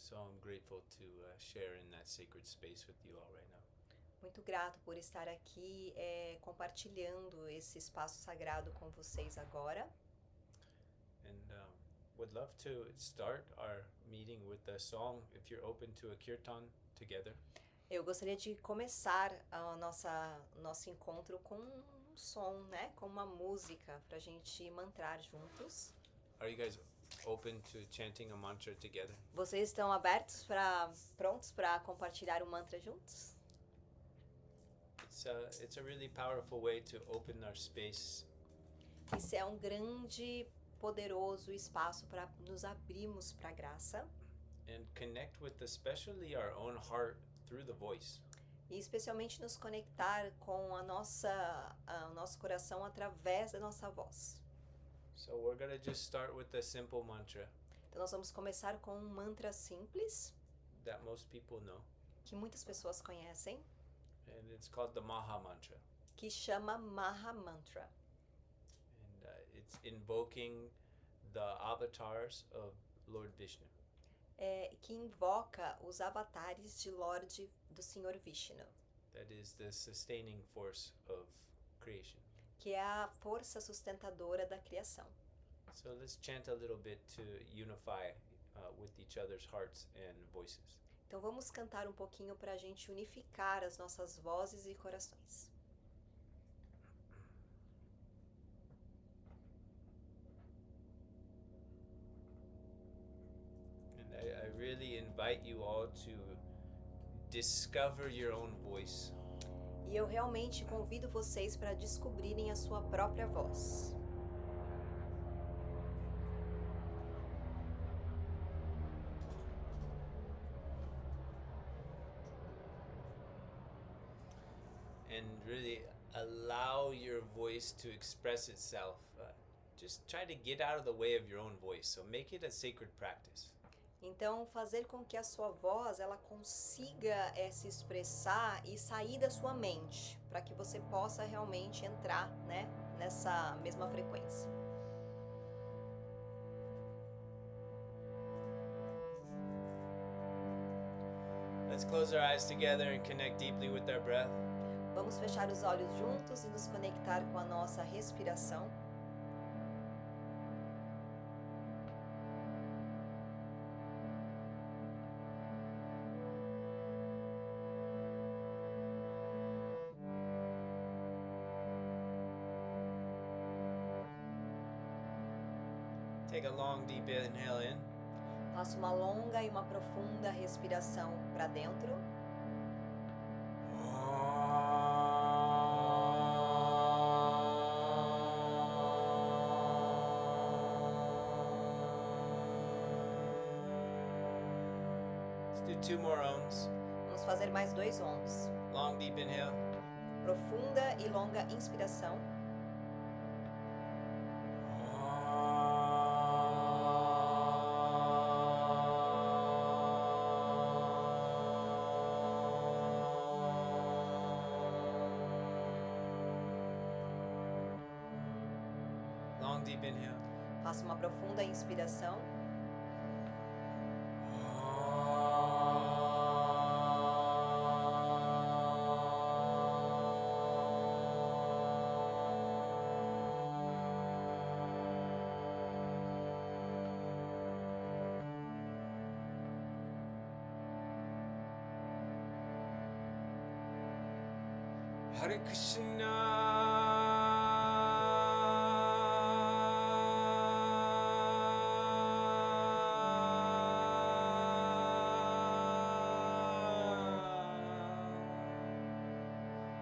So I'm grateful to share in that sacred space with you all right now. Muito grato por estar aqui compartilhando esse espaço sagrado com vocês agora. And would love to start our meeting with a song, if you're open to a kirtan together. Eu gostaria de começar nosso encontro com um som, né? Com uma música para a gente mantrar juntos. Are you guys open to chanting a mantra together? Vocês estão prontos para compartilhar o mantra juntos? It's a really powerful way to open our space. Isso é um grande, poderoso espaço para nos abrirmos para a graça. And connect with especially our own heart through the voice. E especialmente nos conectar com o nosso coração através da nossa voz. So we're going to just start with a simple mantra. Então nós vamos começar com um mantra simples, that most people know. Que muitas pessoas conhecem. And it's called the Maha Mantra. Que chama Maha Mantra. And it's invoking the avatars of Lord Vishnu. Que invoca os avatares do Senhor Vishnu. That is the sustaining force of creation. Que é a força sustentadora da criação. So let's chant a little bit to unify with each other's hearts and voices. Então vamos cantar um pouquinho para a gente unificar as nossas vozes e corações. And I really invite you all to discover your own voice. E eu realmente convido vocês para descobrirem a sua própria voz. And really allow your voice to express itself. Just try to get out of the way of your own voice. So make it a sacred practice. Então, fazer com que a sua voz ela consiga se expressar e sair da sua mente, para que você possa realmente entrar, né, nessa mesma frequência. Let's close our eyes together and connect deeply with our breath. Vamos fechar os olhos juntos e nos conectar com a nossa respiração. Take a long, deep inhale in. Faça uma longa e uma profunda respiração para dentro. Let's do 2 more ohms. Vamos fazer mais 2 ohms. Long, deep inhale. Profunda e longa inspiração. Long, deep inhale. Faça uma profunda inspiração. Hare Krishna.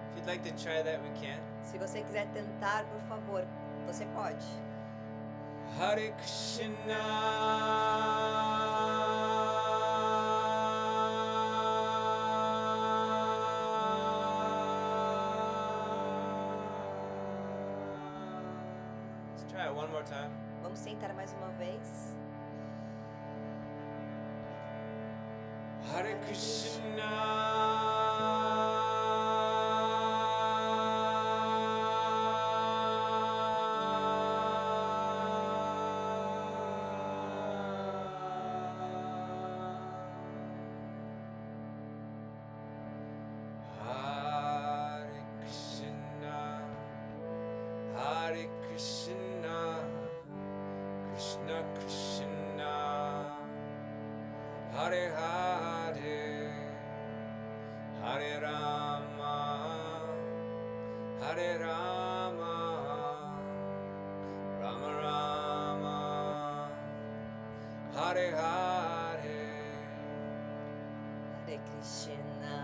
If you'd like to try that, we can. Se você quiser tentar, por favor, você pode. Hare Krishna. One more time. Vamos tentar mais uma vez. Hare Krishna. Krishna Krishna, Hare Hare, Hare Rama, Hare Rama, Rama Rama, Hare Hare, Hare Krishna,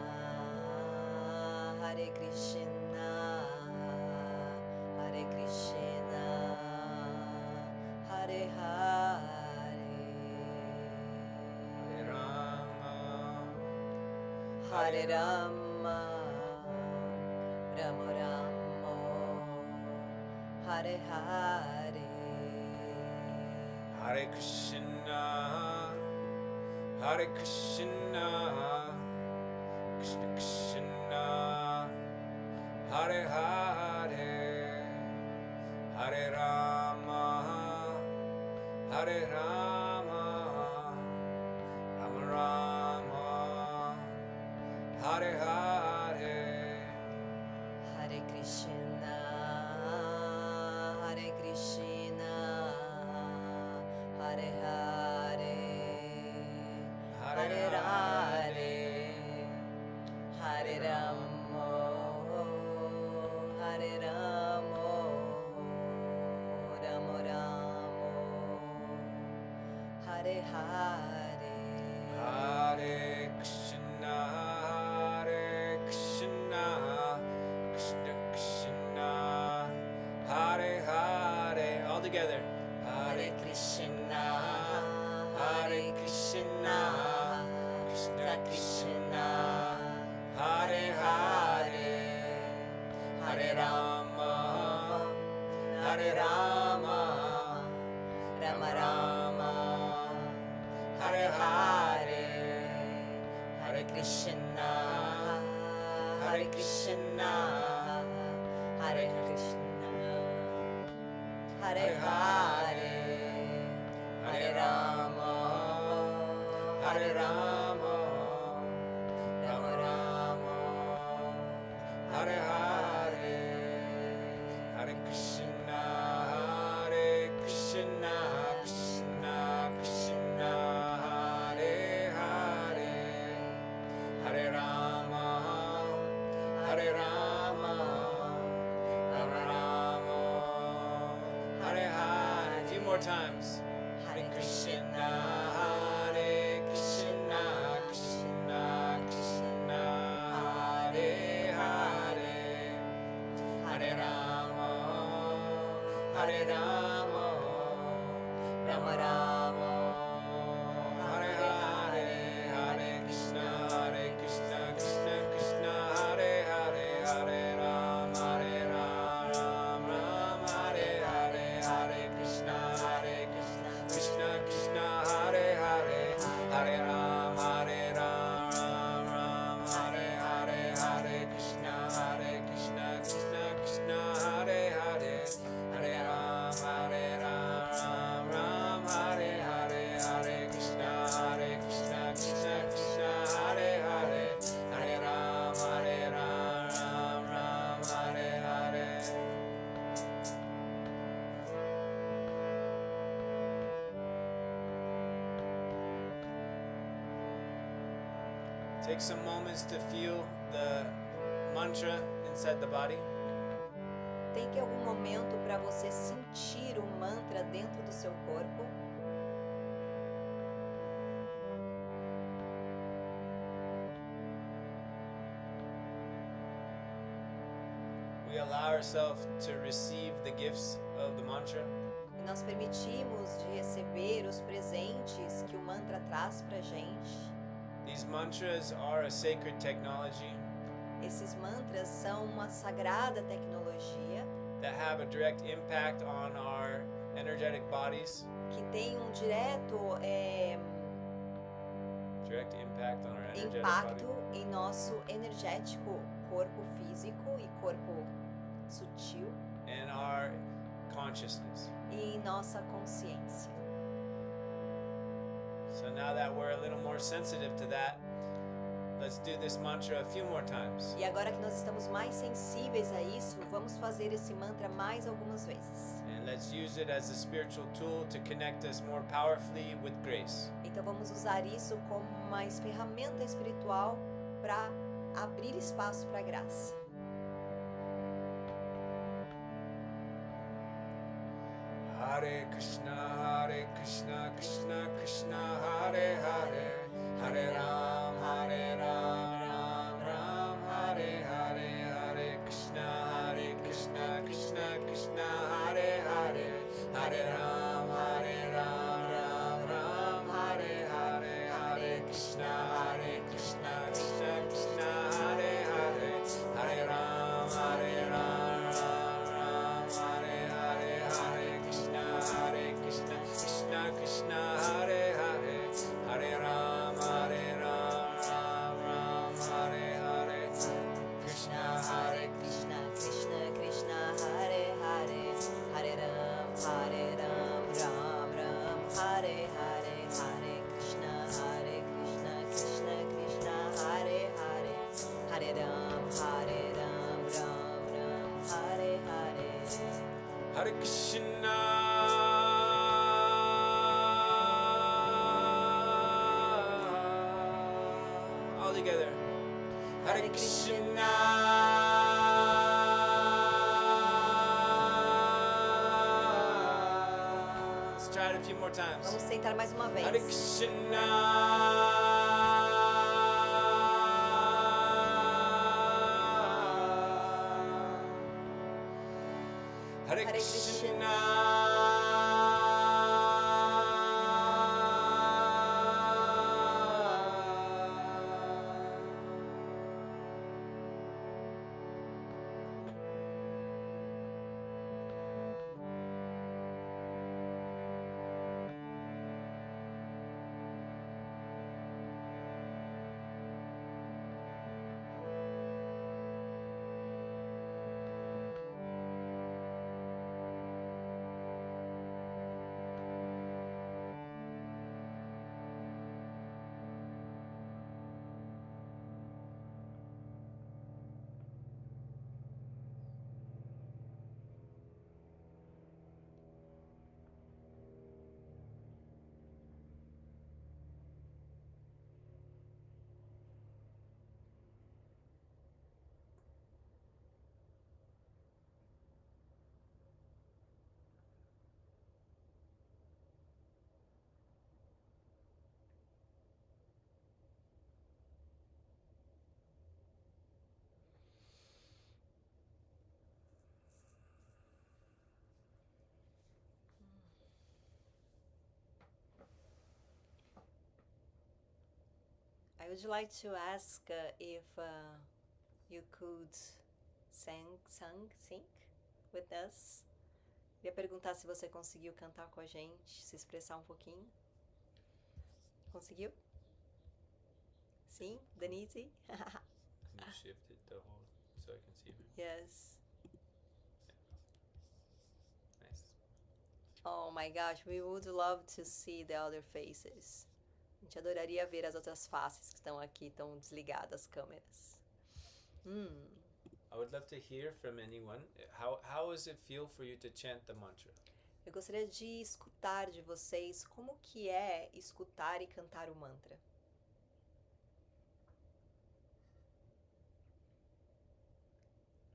Hare Krishna, Hare Krishna, Hare Hare, Hare Rama, Hare Rama, Rama Rama, Hare Hare, Hare Krishna, Hare Krishna, Krishna Krishna, Hare Hare, Hare Rama, Hare Rama, Rama Rama, Hare Hare, Hare Krishna, Hare Krishna, Hare Hare, Hare Hare, Hare Rama, Hare Rama, Rama Rama, Hare Hare. Hare Krishna, Hare Krishna, Krishna Krishna, Hare Hare. All together. Hare Krishna, Hare Krishna, Krishna Krishna, Hare Hare, Hare Rama, Hare Rama, Rama Rama, Hare Hare, Hare Krishna, Hare Krishna, Hare Krishna, Hare Hare, Hare Rama, Hare Rama, Rama Rama, Hare Hare, Hare Krishna, Hare Krishna, Krishna Krishna, Hare Hare, Hare Rama, Hare Rama, Rama Rama, Hare Hare. A few more times. Hare Krishna, Hare Krishna, Krishna Krishna, Hare Hare, Hare Rama, Hare Rama, Rama Rama, Hare Hare, Hare Krishna, Krishna Krishna, Hare Hare, Hare Rama, Ram Ram, Hare Hare, Hare Krishna, Krishna Krishna, Hare Hare, Hare Ram, Ram Ram, Hare Hare, Hare Krishna, Krishna Krishna, Hare Hare, Hare Ram, Ram Ram, Hare Hare, Hare Krishna, Krishna Krishna, Hare Hare, Hare Ram, Ram Ram, Hare Hare. Take some moments to feel the mantra inside the body. Tem que algum momento para você sentir o mantra dentro do seu corpo. We allow ourselves to receive the gifts of the mantra. E nós permitimos de receber os presentes que o mantra traz pra gente. These mantras are a sacred technology Esses mantras são uma sagrada tecnologia that have a direct impact on our energetic bodies. que tem um direto Direct impact on our energetic impacto body. em nosso energético, corpo físico e corpo sutil And our consciousness. e em nossa consciência. So now that we're a little more sensitive to that, let's do this mantra a few more times. E agora que nós estamos mais sensíveis a isso, vamos fazer esse mantra mais algumas vezes. And And let's use it as a spiritual tool to connect us more powerfully with grace. Então vamos usar isso como uma ferramenta espiritual para abrir espaço para a graça. Hare Krishna, Krishna Krishna, Hare Hare, Hare Ram, Ram Ram, Hare Hare, Hare Krishna, Krishna Krishna, Hare Hare, Hare Ram, Ram Ram, Hare Hare, Hare Krishna, Krishna Krishna, Hare Hare, Hare Ram, Ram Hare Hare, Hare Krishna, Krishna Hare Hare, Hare Ram, Ram Hare Hare, Krishna Krishna Krishna, Hare Hare, Hare Ram, Ram Ram, Hare Hare, Hare Krishna, Krishna Krishna, Hare Hare, Hare Ram, Ram Ram, Hare Hare. Hare Krishna. All together. Hare Krishna. Let's try it a few more times. Vamos tentar mais uma vez. Hare Krishna. Hare Krishna. I would like to ask if you could sing with us. Queria perguntar se você conseguiu cantar com a gente, se expressar um pouquinho. Conseguiu? Sim, Denise? Can you shift it the whole so I can see her? Yes. Nice. Oh my gosh, we would love to see the other faces. A gente adoraria ver as outras faces que estão aqui, estão desligadas as câmeras. I would love to hear from anyone. How does it feel for you to chant the mantra? Eu gostaria de escutar de vocês como que é escutar e cantar o mantra.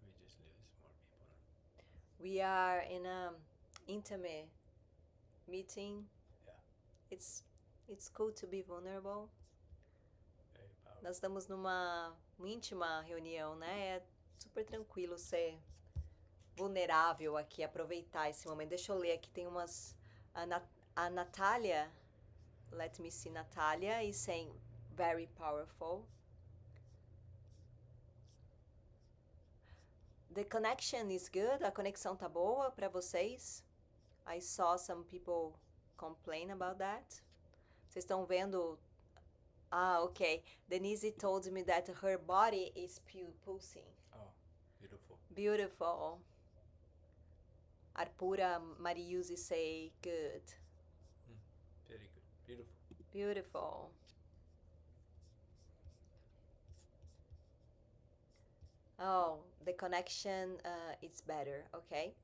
We just lose more people. We are in a intimate meeting. Yeah. It's cool to be vulnerable. Very powerful. Nós estamos numa íntima reunião, né? É super tranquilo ser vulnerável aqui, aproveitar esse momento. Deixa eu ler aqui, tem umas... A Natália, let me see, Natália is saying, very powerful. The connection is good, a conexão tá boa para vocês? I saw some people complain about that. Vocês estão vendo... Ah, ok. Denise told me that her body is pulsing. Oh, beautiful. Beautiful. Arpura Mariusi say good. Very good. Beautiful. Beautiful. Oh, the connection is better, okay?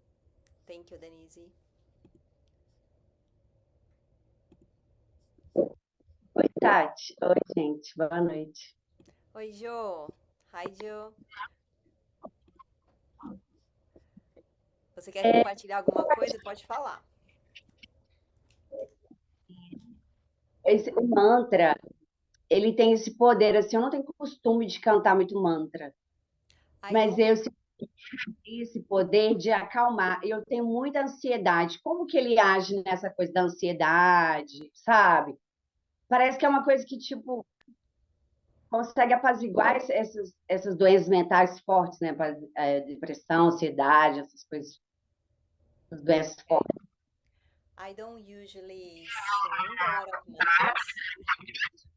Thank you, Denise. Oi, Taty. Oi, gente. Boa noite. Oi, Jo. Hi, Jo. Você quer compartilhar alguma coisa? Pode falar. O mantra, ele tem esse poder, assim, eu não tenho costume de cantar muito mantra, I mas don't, eu sinto esse poder de acalmar. Eu tenho muita ansiedade. Como que ele age nessa coisa da ansiedade, sabe? Parece que é uma coisa que, tipo, consegue apaziguar essas doenças mentais fortes, né? Depressão, ansiedade, essas coisas, as doenças fortes. I don't usually sing a lot of mantras.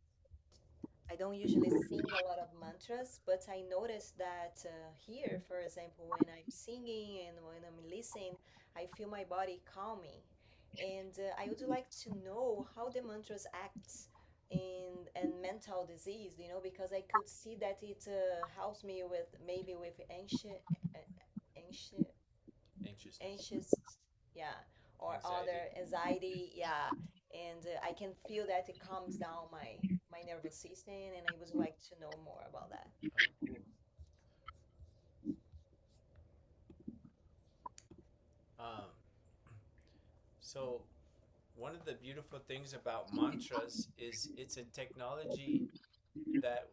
I don't usually sing a lot of mantras, but I notice that here, for example, when I'm singing and when I'm listening, I feel my body calming. And I would like to know how the mantras act in mental disease, because I could see that it helps me with maybe with anxious, Anxiousness. anxious, yeah, or Anxiety. other anxiety, yeah. And I can feel that it calms down my nervous system, and I would like to know more about that. Oh, cool. Um, so one of the beautiful things about mantras is it's a technology that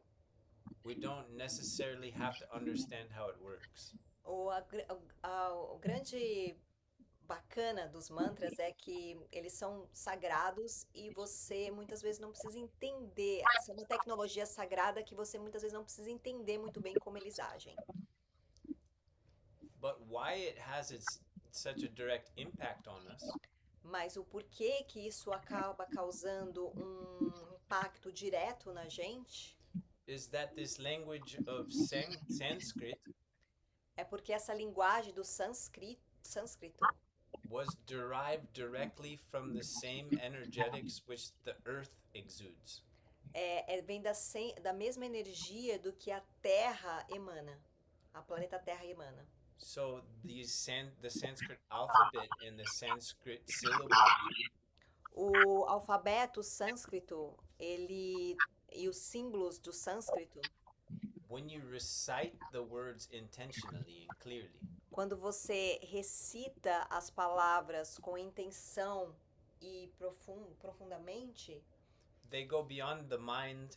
we don't necessarily have to understand how it works. O grande bacana dos mantras é que eles são sagrados e você muitas vezes não precisa entender. São uma tecnologia sagrada que você muitas vezes não precisa entender muito bem como eles agem. But why it has such a direct impact on us Mas o porquê que isso acaba causando um impacto direto na gente is that this language of Sanskrit é porque essa linguagem do sânscrito was derived directly from the same energetics which the earth exudes. vem da mesma energia do que a Terra emana, a planeta Terra emana. So the Sanskrit alphabet and the Sanskrit syllable O alfabeto sânscrito, e os símbolos do sânscrito, when you recite the words intentionally and clearly, quando você recita as palavras com intenção e profundamente, they go beyond the mind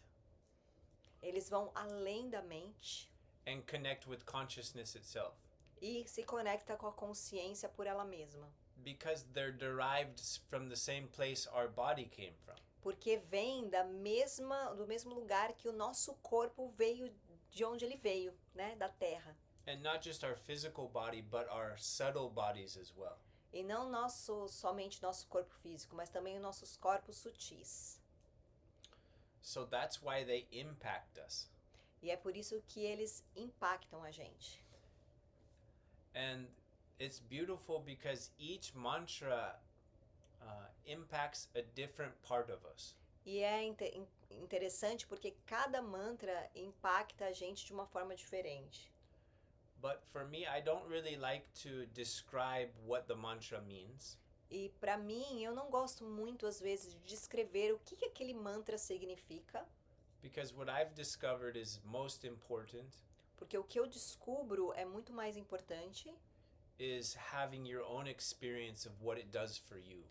eles vão além da mente and connect with consciousness itself. E se conecta com a consciência por ela mesma. Because they're derived from the same place our body came from. Porque vem do mesmo lugar que o nosso corpo veio, de onde ele veio, né, da Terra. And not just our physical body, but our subtle bodies as well. E não somente nosso corpo físico, mas também os nossos corpos sutis. So that's why they impact us. E é por isso que eles impactam a gente. And it's beautiful because each mantra impacts a different part of us. E é interessante porque cada mantra impacta a gente de uma forma diferente. But for me, I don't really like to describe what the mantra means. E para mim, eu não gosto muito às vezes de descrever o que aquele mantra significa. Because what I've discovered is most important. Porque o que eu descubro é muito mais importante. Is having your own experience of what it does for you.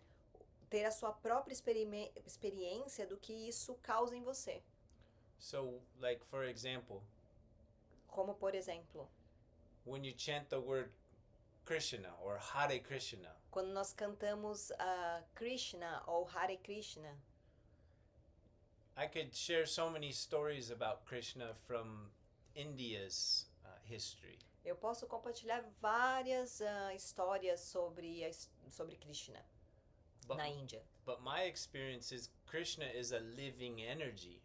Ter a sua própria experiência do que isso causa em você. So, like for example. Como por exemplo. When you chant the word Krishna or Hare Krishna. Quando nós cantamos Krishna ou Hare Krishna. I could share so many stories about Krishna from India's history. Eu posso compartilhar várias histórias sobre Krishna na Índia. But my experience is Krishna is a living energy.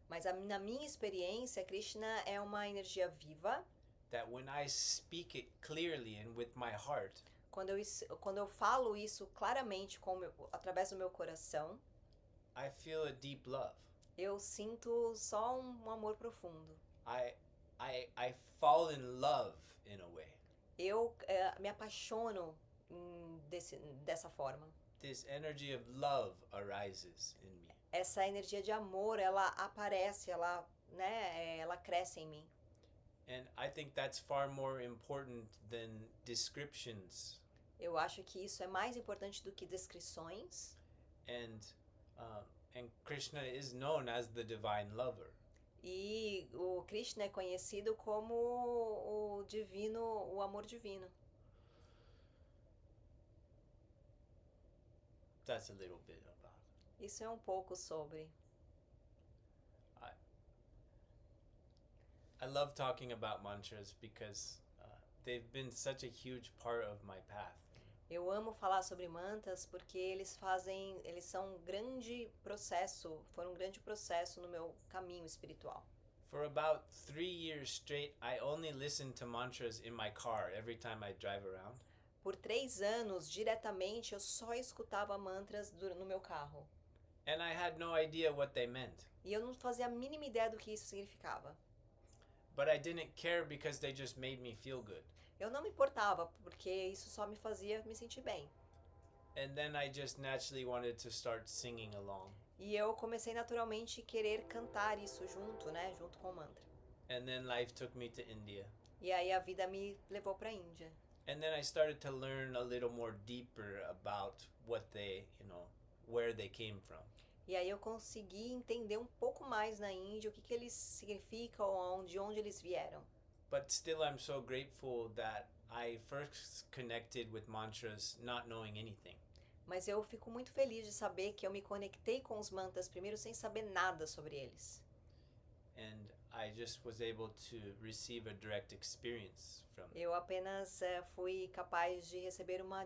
Mas na minha experiência, Krishna é uma energia viva. That when I speak it clearly and with my heart. Quando eu falo isso claramente através do meu coração. I feel a deep love. Eu sinto só um amor profundo. I fall in love in a way. Eu me apaixono dessa forma. This energy of love arises in me. Essa energia de amor, ela aparece, ela, né, ela cresce em mim. And I think that's far more important than descriptions. Eu acho que isso é mais importante do que descrições. And Krishna is known as the divine lover. E o Krishna é conhecido como o divino, o amor divino. That's a little bit about it. Isso é um pouco sobre. I love talking about mantras because they've been such a huge part of my path. Eu amo falar sobre mantras porque eles são um grande processo, foram um grande processo no meu caminho espiritual. For about 3 years straight, I only listened to mantras in my car every time I drive around. Por 3 anos, diretamente, eu só escutava mantras no meu carro. And I had no idea what they meant. E eu não fazia a mínima ideia do que isso significava. But I didn't care because they just made me feel good. Eu não me importava, porque isso só me fazia me sentir bem. And then I just naturally wanted to start singing along. E eu comecei naturalmente a querer cantar isso junto, né, junto com o mantra. And then life took me to India. E aí a vida me levou para a Índia. And then I started to learn a little more deeper about what they, where they came from. E aí eu consegui entender um pouco mais na Índia o que eles significam, de onde eles vieram. But still I'm so grateful that I first connected with mantras not knowing anything. Mas eu fico muito feliz de saber que eu me conectei com os mantras primeiro sem saber nada sobre eles. And I just was able to receive a direct experience from them. Eu apenas fui capaz de receber uma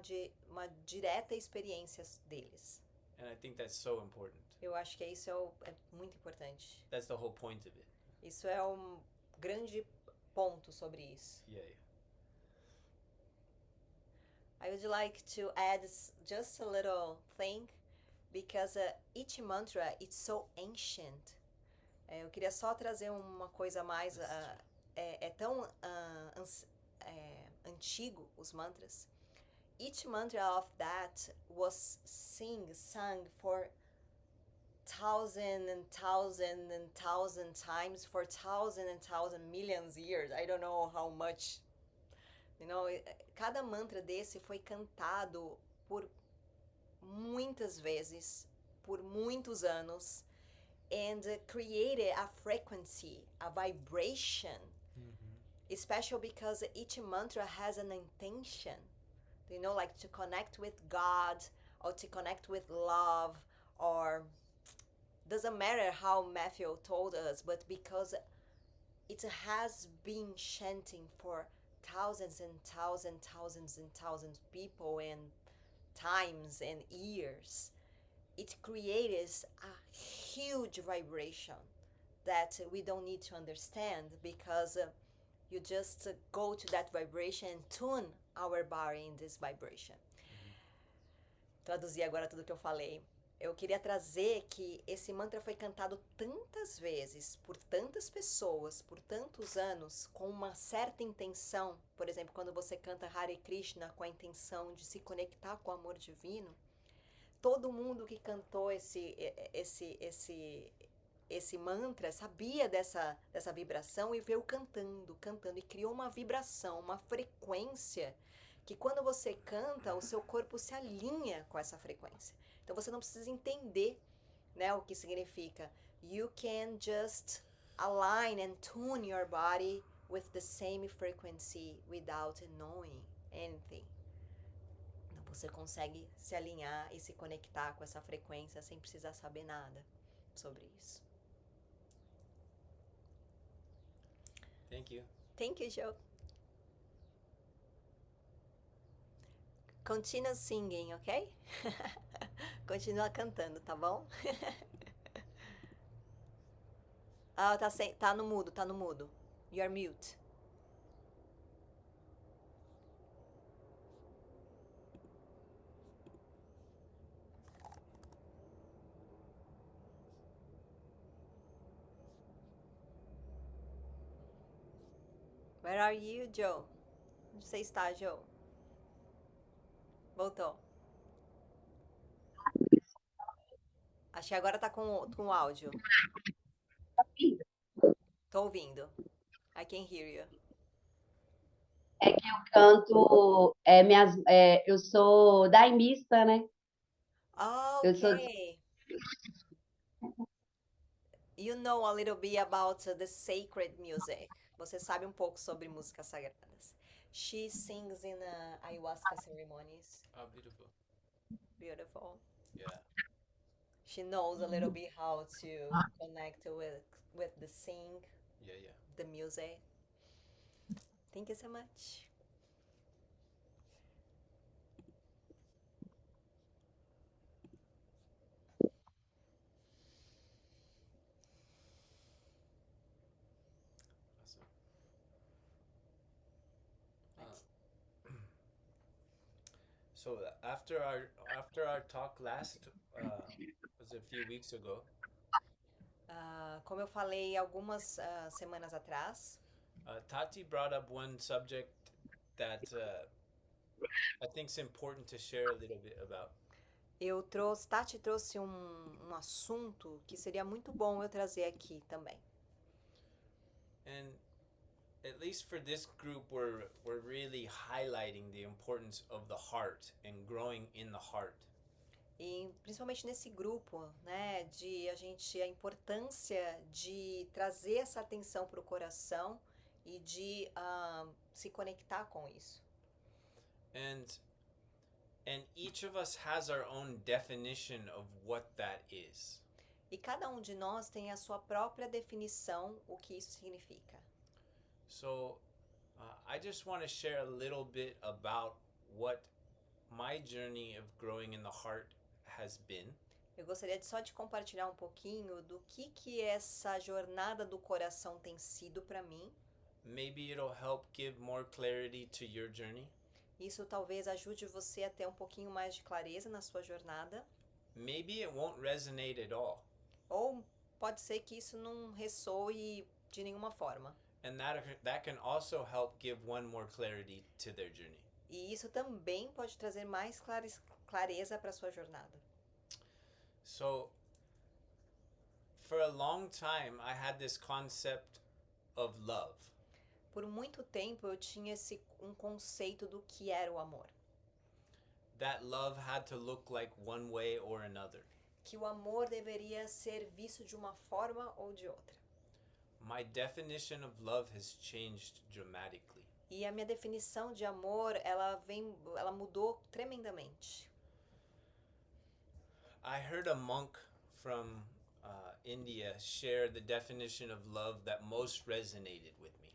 direta experiência deles. And I think that's so important. Eu acho que isso é muito importante. That's the whole point of it. Isso é um grande ponto sobre isso. Yeah. I would like to add just a little thing, because each mantra is so ancient. Eu queria só trazer uma coisa mais. É tão antigo os mantras. Each mantra of that was sung for thousand and thousand and thousand times for thousand and thousand millions years. I don't know how much. Cada mantra desse foi cantado por muitas vezes, por muitos anos, and created a frequency, a vibration, especially because each mantra has an intention, like to connect with God, or to connect with love, or doesn't matter how Matthew told us, but because it has been chanting for thousands and thousands of people and times and years, it creates a huge vibration that we don't need to understand, because you just go to that vibration and tune our body in this vibration. Traduzir agora tudo que eu falei. Eu queria trazer que esse mantra foi cantado tantas vezes, por tantas pessoas, por tantos anos, com uma certa intenção. Por exemplo, quando você canta Hare Krishna com a intenção de se conectar com o amor divino, todo mundo que cantou esse mantra sabia dessa vibração e veio cantando, e criou uma vibração, uma frequência, que quando você canta, o seu corpo se alinha com essa frequência. Então você não precisa entender, né, o que significa. You can just align and tune your body with the same frequency without knowing anything. Então você consegue se alinhar e se conectar com essa frequência sem precisar saber nada sobre isso. Thank you. Thank you, Joe. Continue singing, ok? Continua cantando, tá bom? Tá no mudo. You are mute. Where are you, Joe? Onde você está, Joe? Voltou. Acho que agora tá com o áudio. Tô ouvindo. I can hear you. É que eu canto, eu sou daimista, né? Eu sou Okay. You know a little bit about the sacred music. Você sabe um pouco sobre músicas sagradas. She sings in ayahuasca ceremonies. Oh, beautiful. Beautiful. Yeah. She knows a little bit how to connect with the sing, Yeah, yeah. the music. Thank you so much. Awesome. So after our talk last was a few weeks ago. Como eu falei algumas semanas atrás, Taty brought up one subject that I think is important to share a little bit about. Tati trouxe um assunto que seria muito bom eu trazer aqui também. And at least for this group, we're really highlighting the importance of the heart and growing in the heart. E principalmente nesse grupo, né, a importância de trazer essa atenção para o coração e de se conectar com isso. And each of us has our own definition of what that is. E cada um de nós tem a sua própria definição o que isso significa. So I just want to share a little bit about what my journey of growing in the heart has been. Eu gostaria só de compartilhar um pouquinho do que essa jornada do coração tem sido para mim. Maybe it'll help give more clarity to your journey. Isso talvez ajude você a ter um pouquinho mais de clareza na sua jornada. Maybe it won't resonate at all. Ou pode ser que isso não ressoe de nenhuma forma. And that can also help give one more clarity to their journey. E isso também pode trazer mais clareza para sua jornada. So, for a long time, I had this concept of love. Por muito tempo eu tinha um conceito do que era o amor. That love had to look like one way or another. Que o amor deveria ser visto de uma forma ou de outra. My definition of love has changed dramatically. E a minha definição de amor, ela mudou tremendamente. I heard a monk from India share the definition of love that most resonated with me.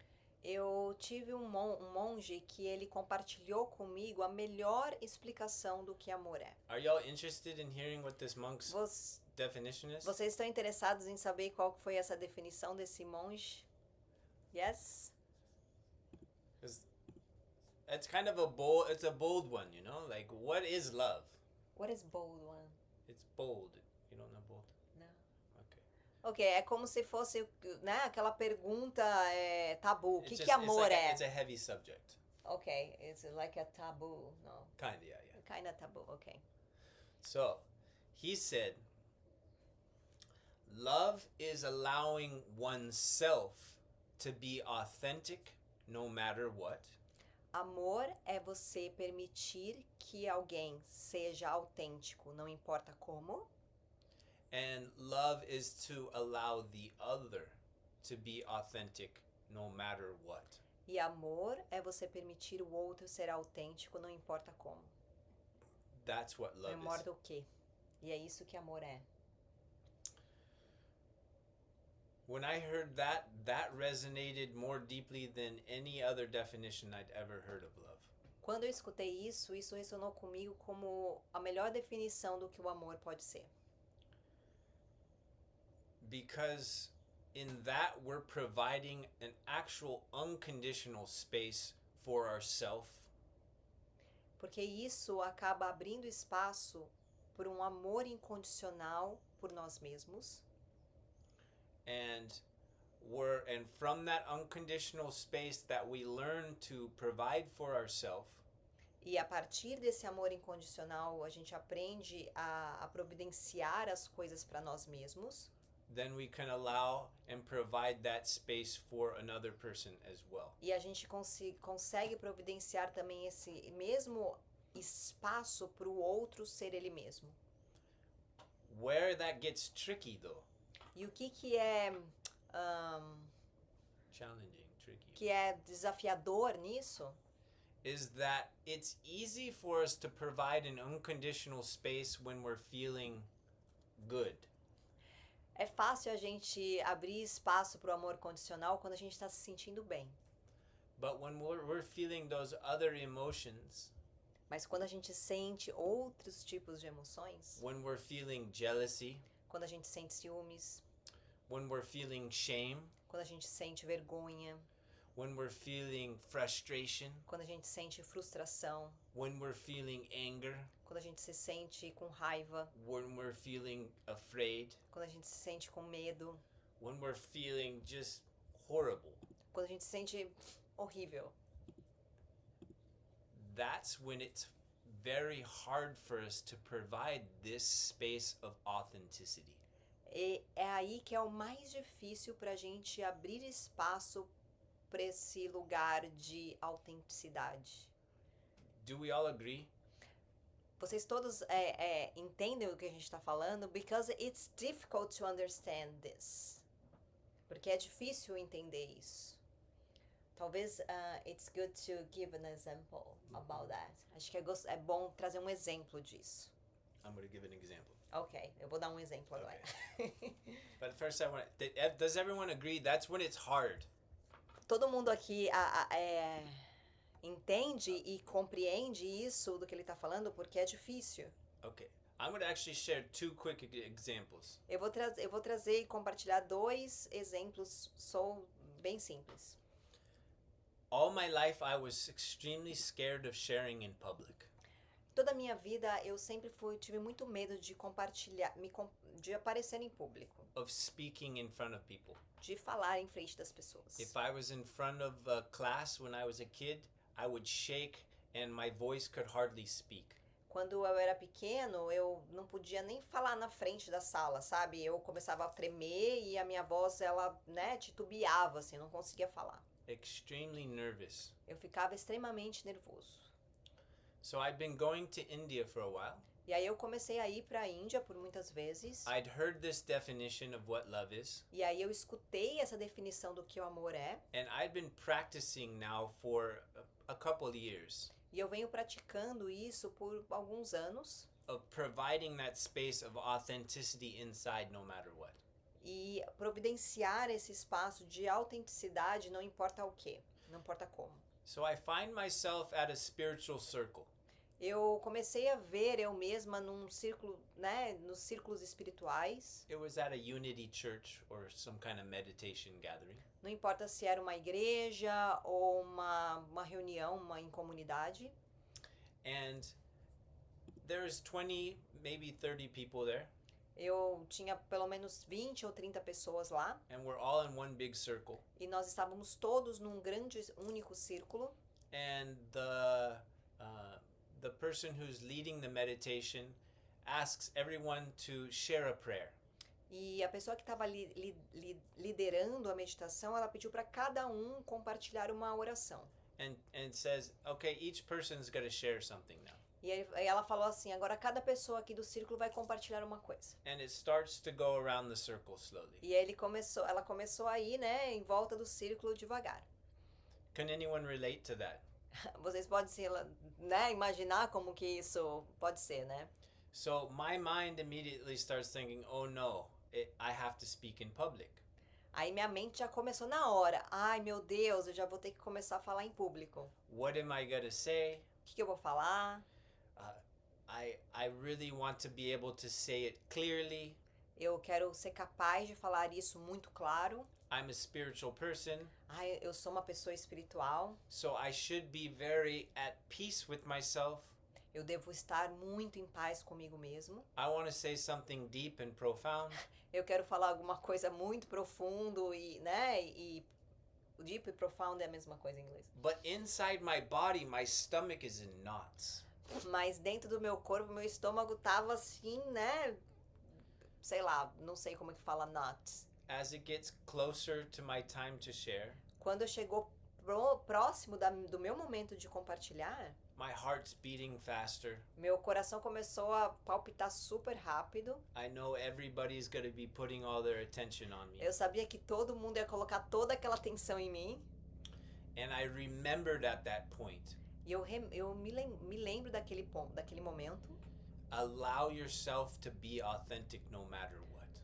Eu tive um monge que ele compartilhou comigo a melhor explicação do que amor é. Are y'all interested in hearing what this monk's definition is? Vocês estão interessados em saber qual foi essa definição desse monge? Yes? It's kind of it's a bold one, you know? Like, what is love? What is bold one? It's bold. You don't know bold? Não. Okay. Ok, é como se fosse, né, aquela pergunta tabu. O que amor é? It's a heavy subject. Ok, it's like a taboo, no? Kinda, yeah. Kinda taboo, ok. So, he said, love is allowing oneself to be authentic no matter what. Amor é você permitir que alguém seja autêntico, não importa como. And love is to allow the other to be authentic no matter what. E amor é você permitir o outro ser autêntico, não importa como. That's what love não importa o quê. E é isso que amor é. When I heard that resonated more deeply than any other definition I'd ever heard of love. Quando eu escutei isso ressonou comigo como a melhor definição do que o amor pode ser. Because in that we're providing an actual unconditional space for ourselves. Porque isso acaba abrindo espaço por um amor incondicional por nós mesmos. And from that unconditional space that we learn to provide for ourselves. E a partir desse amor incondicional, a gente aprende a providenciar as coisas para nós mesmos. then we can allow and provide that space for another person as well. E a gente consegue providenciar também esse mesmo espaço para o outro ser ele mesmo. Where that gets tricky though, E o que é challenging, tricky, que é desafiador nisso? is that it's easy for us to provide an unconditional space when we're feeling good. É fácil a gente abrir espaço para o amor condicional quando a gente está se sentindo bem. But when we're feeling those other emotions, Mas quando a gente sente outros tipos de emoções, when we're feeling jealousy, quando a gente sente ciúmes, when we're feeling shame, quando a gente sente vergonha, when we're feeling frustration, quando a gente sente frustração, when we're feeling anger, quando a gente se sente com raiva, when we're feeling afraid, quando a gente se sente com medo, when we're feeling just horrible, quando a gente se sente horrível. that's when it's very hard for us to provide this space of authenticity. E é aí que é o mais difícil para a gente abrir espaço para esse lugar de autenticidade. Do we all agree? Vocês todos entendem o que a gente está falando? Because it's difficult to understand this. Porque é difícil entender isso. Talvez it's good to give an example about that. Acho que é bom trazer um exemplo disso. I'm going to give an example. Ok, eu vou dar um exemplo agora. But first I want does everyone agree that's when it's hard? Todo mundo aqui entende e compreende isso do que ele está falando porque é difícil. Okay. I'm going to actually share two quick examples. Eu vou trazer e compartilhar dois exemplos bem simples. All my life I was extremely scared of sharing in public. Toda a minha vida eu sempre tive muito medo de compartilhar, de aparecer em público, Of speaking in front of people. de falar em frente das pessoas. If I was in front of a class when I was a kid, I would shake and my voice could hardly speak. Quando eu era pequeno, eu não podia nem falar na frente da sala, sabe? Eu começava a tremer e a minha voz, ela, titubeava, assim, não conseguia falar. Extremely nervous. Eu ficava extremamente nervoso. So I'd been going to India for a while. E aí eu comecei a ir para a Índia por muitas vezes. I'd heard this definition of what love is, E aí eu escutei essa definição do que o amor é. and I'd been practicing now for a couple years E eu venho praticando isso por alguns anos. of providing that space of authenticity inside no matter what. E providenciar esse espaço de autenticidade não importa o quê, não importa como. So I find myself at a spiritual circle. Eu comecei a ver eu mesma num círculo, nos círculos espirituais. It was at a unity church or some kind of meditation gathering. Não importa se era uma igreja ou uma reunião, em comunidade. And there's 20, maybe 30 people there, Eu tinha pelo menos 20 ou 30 pessoas lá. and we're all in one big circle. E nós estávamos todos num grande, único círculo. And the person who's leading the meditation asks everyone to share a prayer. E a pessoa que estava liderando a meditação, ela pediu para cada um compartilhar uma oração. And says, okay, each person's got to share something now. E aí ela falou assim, agora cada pessoa aqui do círculo vai compartilhar uma coisa. And it starts to go around the circle slowly. E aí ela começou a ir, em volta do círculo devagar. Can anyone relate to that? Vocês podem imaginar como que isso pode ser, né? So my mind immediately starts thinking, oh no, I have to speak in public. Aí minha mente já começou na hora. Ai, meu Deus, eu já vou ter que começar a falar em público. What am I going to say? O que eu vou falar? I really want to be able to say it clearly. Eu quero ser capaz de falar isso muito claro. I'm a spiritual person, Ai, eu sou uma pessoa espiritual. so I should be very at peace with myself. Eu devo estar muito em paz comigo mesmo. I want to say something deep and profound. Eu quero falar alguma coisa muito profundo e Deep e profound é a mesma coisa em inglês. But inside my body, my stomach is in knots. Mas dentro do meu corpo, meu estômago tava assim, né? Sei lá, não sei como é que fala knots. As it gets closer to my time to share, Quando chegou próximo do meu momento de compartilhar, my heart's beating faster. meu coração começou a palpitar super rápido. I know everybody's going to be putting all their attention on me. Eu sabia que todo mundo ia colocar toda aquela atenção em mim. And I remembered at that point, E eu me lembro daquele ponto, daquele momento. allow yourself to be authentic no matter what.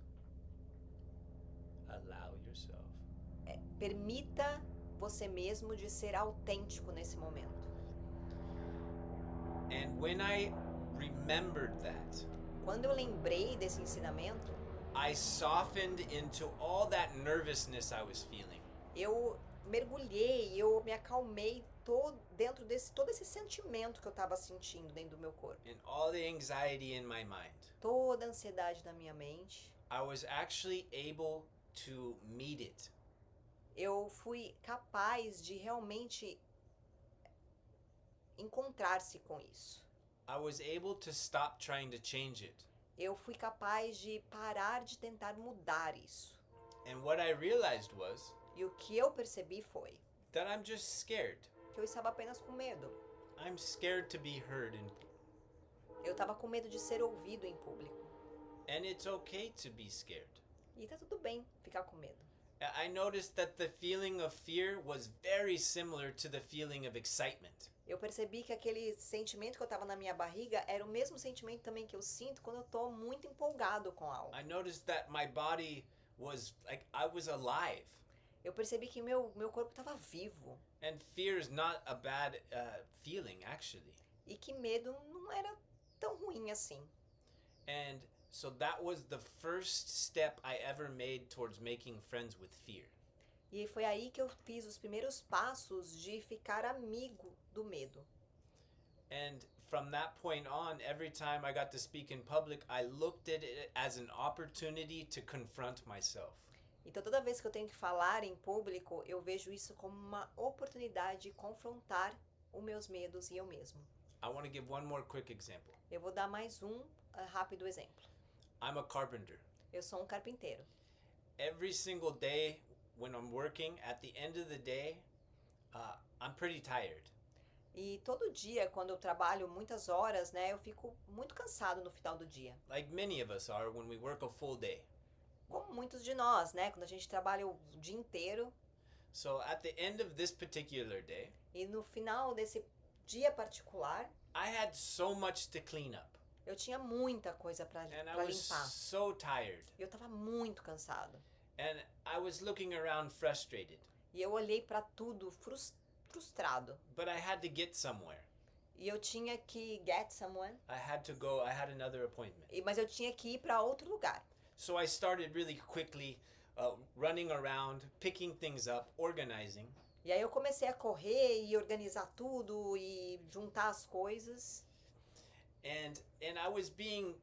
Allow yourself. Permita você mesmo de ser autêntico nesse momento. And when I remembered that, Quando eu lembrei desse ensinamento, I softened into all that nervousness I was feeling. eu mergulhei, eu me acalmei dentro desse todo esse sentimento que eu estava sentindo dentro do meu corpo. And all the anxiety in my mind. Toda a ansiedade na minha mente. I was actually able to meet it. Eu fui capaz de realmente encontrar-se com isso. I was able to stop trying to change it. Eu fui capaz de parar de tentar mudar isso. And what I realized was E o que eu percebi foi that I'm just scared. que eu estava apenas com medo. I'm scared to be heard Eu estava com medo de ser ouvido em público. and it's okay to be scared. E tá tudo bem ficar com medo. I noticed that the feeling of fear was very similar to the feeling of excitement. Eu percebi que aquele sentimento que eu estava na minha barriga era o mesmo sentimento também que eu sinto quando eu tô muito empolgado com algo. I noticed that my body was like I was alive. Eu percebi que meu corpo estava vivo. And fear is not a bad feeling, actually. E que medo não era tão ruim assim. And so that was the first step I ever made towards making friends with fear. E foi aí que eu fiz os primeiros passos de ficar amigo do medo. And from that point on, every time I got to speak in public, I looked at it as an opportunity to confront myself. Então toda vez que eu tenho que falar em público, eu vejo isso como uma oportunidade de confrontar os meus medos e eu mesmo. I want to give one more quick example. Eu vou dar mais um rápido exemplo. I'm a carpenter. Eu sou um carpinteiro. Every single day when I'm working, at the end of the day, I'm pretty tired. E todo dia, quando eu trabalho muitas horas, né, eu fico muito cansado no final do dia. Like many of us are when we work a full day. Como muitos de nós, né, quando a gente trabalha o dia inteiro. So at the end of this particular day, E no final desse dia particular, I had so much to clean up. eu tinha muita coisa para And I was limpar. so tired. E eu estava muito cansado. And I was looking around frustrated. E eu olhei para tudo frustrado. But I had to get somewhere. E eu tinha que get someone. I had to go. I had another appointment. Mas eu tinha que ir para outro lugar. So I started really quickly running around, picking things up, organizing. E aí eu comecei a correr e organizar tudo e juntar as coisas. And I was being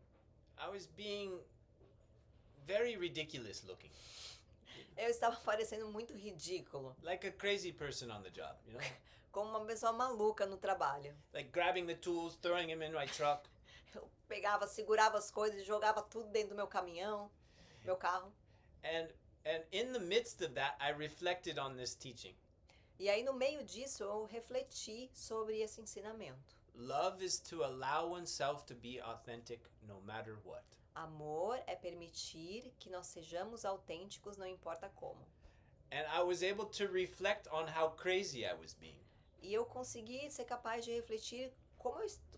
very ridiculous looking. Eu estava parecendo muito ridículo, Like a crazy person on the job, you know? como uma pessoa maluca no trabalho. Like grabbing the tools, throwing them in my truck. Eu pegava, segurava as coisas e jogava tudo dentro do meu caminhão, meu carro. And in the midst of that, I reflected on this teaching. E aí no meio disso eu refleti sobre esse ensinamento. Love is to allow oneself to be authentic no matter what. Amor é permitir que nós sejamos autênticos, não importa como. And I was able to reflect on how crazy I was being. E eu consegui ser capaz de refletir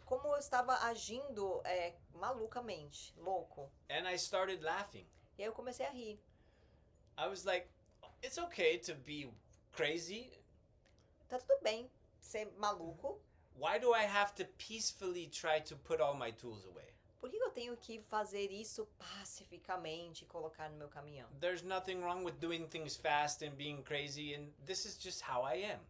como eu estava agindo malucamente, louco. And I started laughing. E aí eu comecei a rir. I was like, it's okay to be crazy. Tá tudo bem ser maluco. Why do I have to peacefully try to put all my tools away? Por que eu tenho que fazer isso pacificamente e colocar no meu caminhão? There's nothing wrong with doing things fast and being crazy, and this is just how I am.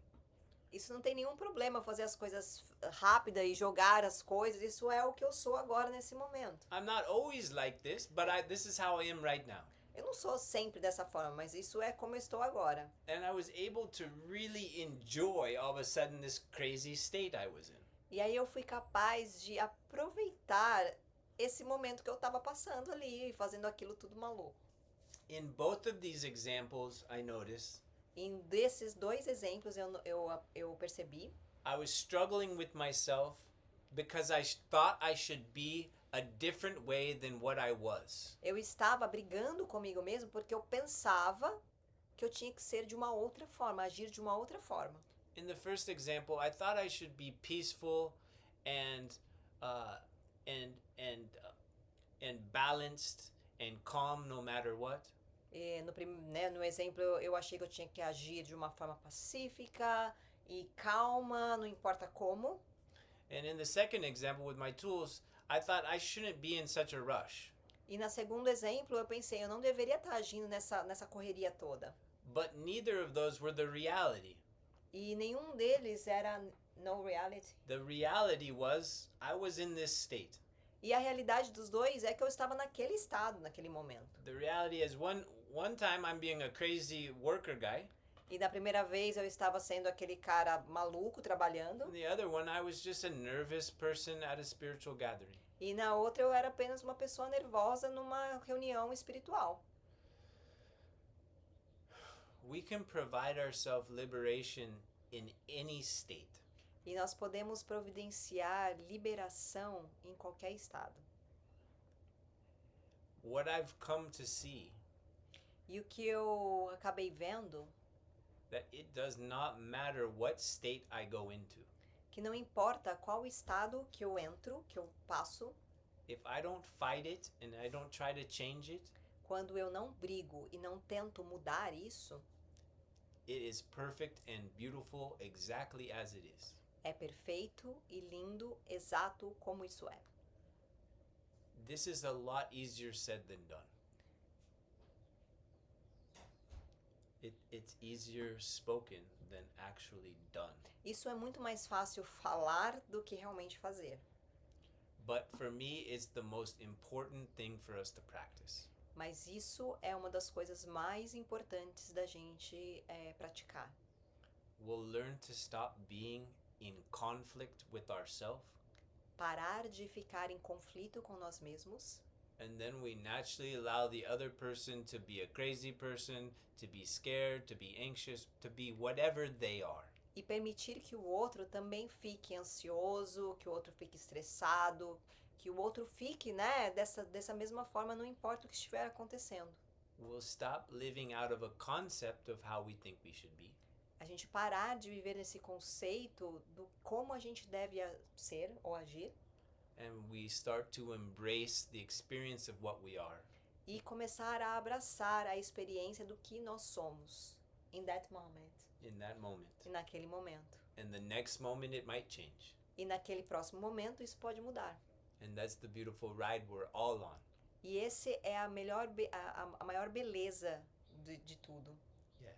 Isso não tem nenhum problema, fazer as coisas rápidas e jogar as coisas. Isso é o que eu sou agora nesse momento. I'm not always like this, but this is how I am right now. Eu não sou sempre dessa forma, mas isso é como eu estou agora. And I was able to really enjoy all of a sudden this crazy state I was in. E aí eu fui capaz de aproveitar esse momento que eu estava passando ali, fazendo aquilo tudo maluco. In both of these examples, I noticed Em desses dois exemplos eu percebi I was struggling with myself because I thought I should be a different way than what I was. eu estava brigando comigo mesmo porque eu pensava que eu tinha que ser de uma outra forma, agir de uma outra forma. In the first example, I thought I should be peaceful and uh, and and uh, and balanced and calm no matter what. E no exemplo eu achei que eu tinha que agir de uma forma pacífica e calma, não importa como. And in the second example with my tools, I thought I shouldn't be in such a rush. E no segundo exemplo eu pensei, eu não deveria estar agindo nessa correria toda. But neither of those were the reality. E nenhum deles era no reality. The reality was I was in this state. E a realidade dos dois é que eu estava naquele estado, naquele momento. The reality is one time I'm being a crazy worker guy. E da primeira vez eu estava sendo aquele cara maluco trabalhando. And the other one I was just a nervous person at a spiritual gathering. E na outra eu era apenas uma pessoa nervosa numa reunião espiritual. We can provide ourselves liberation in any state. E nós podemos providenciar liberação em qualquer estado. What I've come to see E o que eu acabei vendo, that it does not matter what state I go into. que não importa qual estado que eu entro, que eu passo, If I don't fight it and I don't try to change it, quando eu não brigo e não tento mudar isso, it is perfect and beautiful exactly as it is. é perfeito e lindo, exato como isso é. This is a lot easier said than done. It's easier spoken than actually done. Isso é muito mais fácil falar do que realmente fazer. But for me, it's the most important thing for us to practice. Mas isso é uma das coisas mais importantes da gente praticar. We'll learn to stop being in conflict with ourselves, Parar de ficar em conflito com nós mesmos. and then we naturally allow the other person to be a crazy person, to be scared, to be anxious, to be whatever they are. E permitir que o outro também fique ansioso, que o outro fique estressado, que o outro fique, né, dessa mesma forma, não importa o que estiver acontecendo. We'll stop living out of a concept of how we think we should be, A gente parar de viver nesse conceito do como a gente deve ser ou agir and we start to embrace the experience of what we are. e começar a abraçar a experiência do que nós somos in that moment, In that moment. e naquele momento. And the next moment it might change. E naquele próximo momento isso pode mudar. And that's the beautiful ride we're all on. E esse é a maior beleza de tudo. Yeah.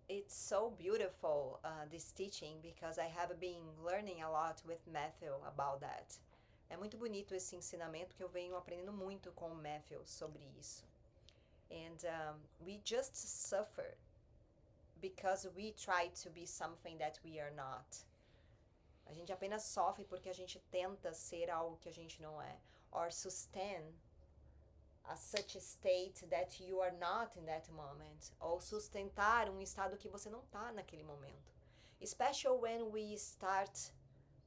It's so beautiful, this teaching, because I have been learning a lot with Matthew about that. É muito bonito esse ensinamento que eu venho aprendendo muito com o Matthew sobre isso. And we just suffer because we try to be something that we are not. A gente apenas sofre porque a gente tenta ser algo que a gente não é. Or sustain such a state that you are not in that moment. Ou sustentar um estado que você não está naquele momento. Especially when we start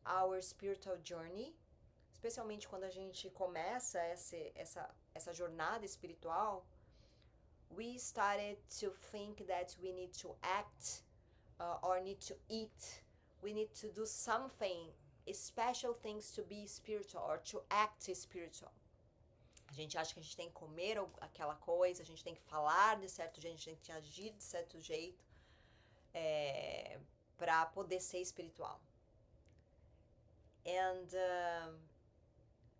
our spiritual journey. Especialmente quando a gente começa essa jornada espiritual. We started to think that we need to act or need to eat. We need to do something, special things to be spiritual or to act spiritual. A gente acha que a gente tem que comer aquela coisa, a gente tem que falar de certo jeito, a gente tem que agir de certo jeito para poder ser espiritual. And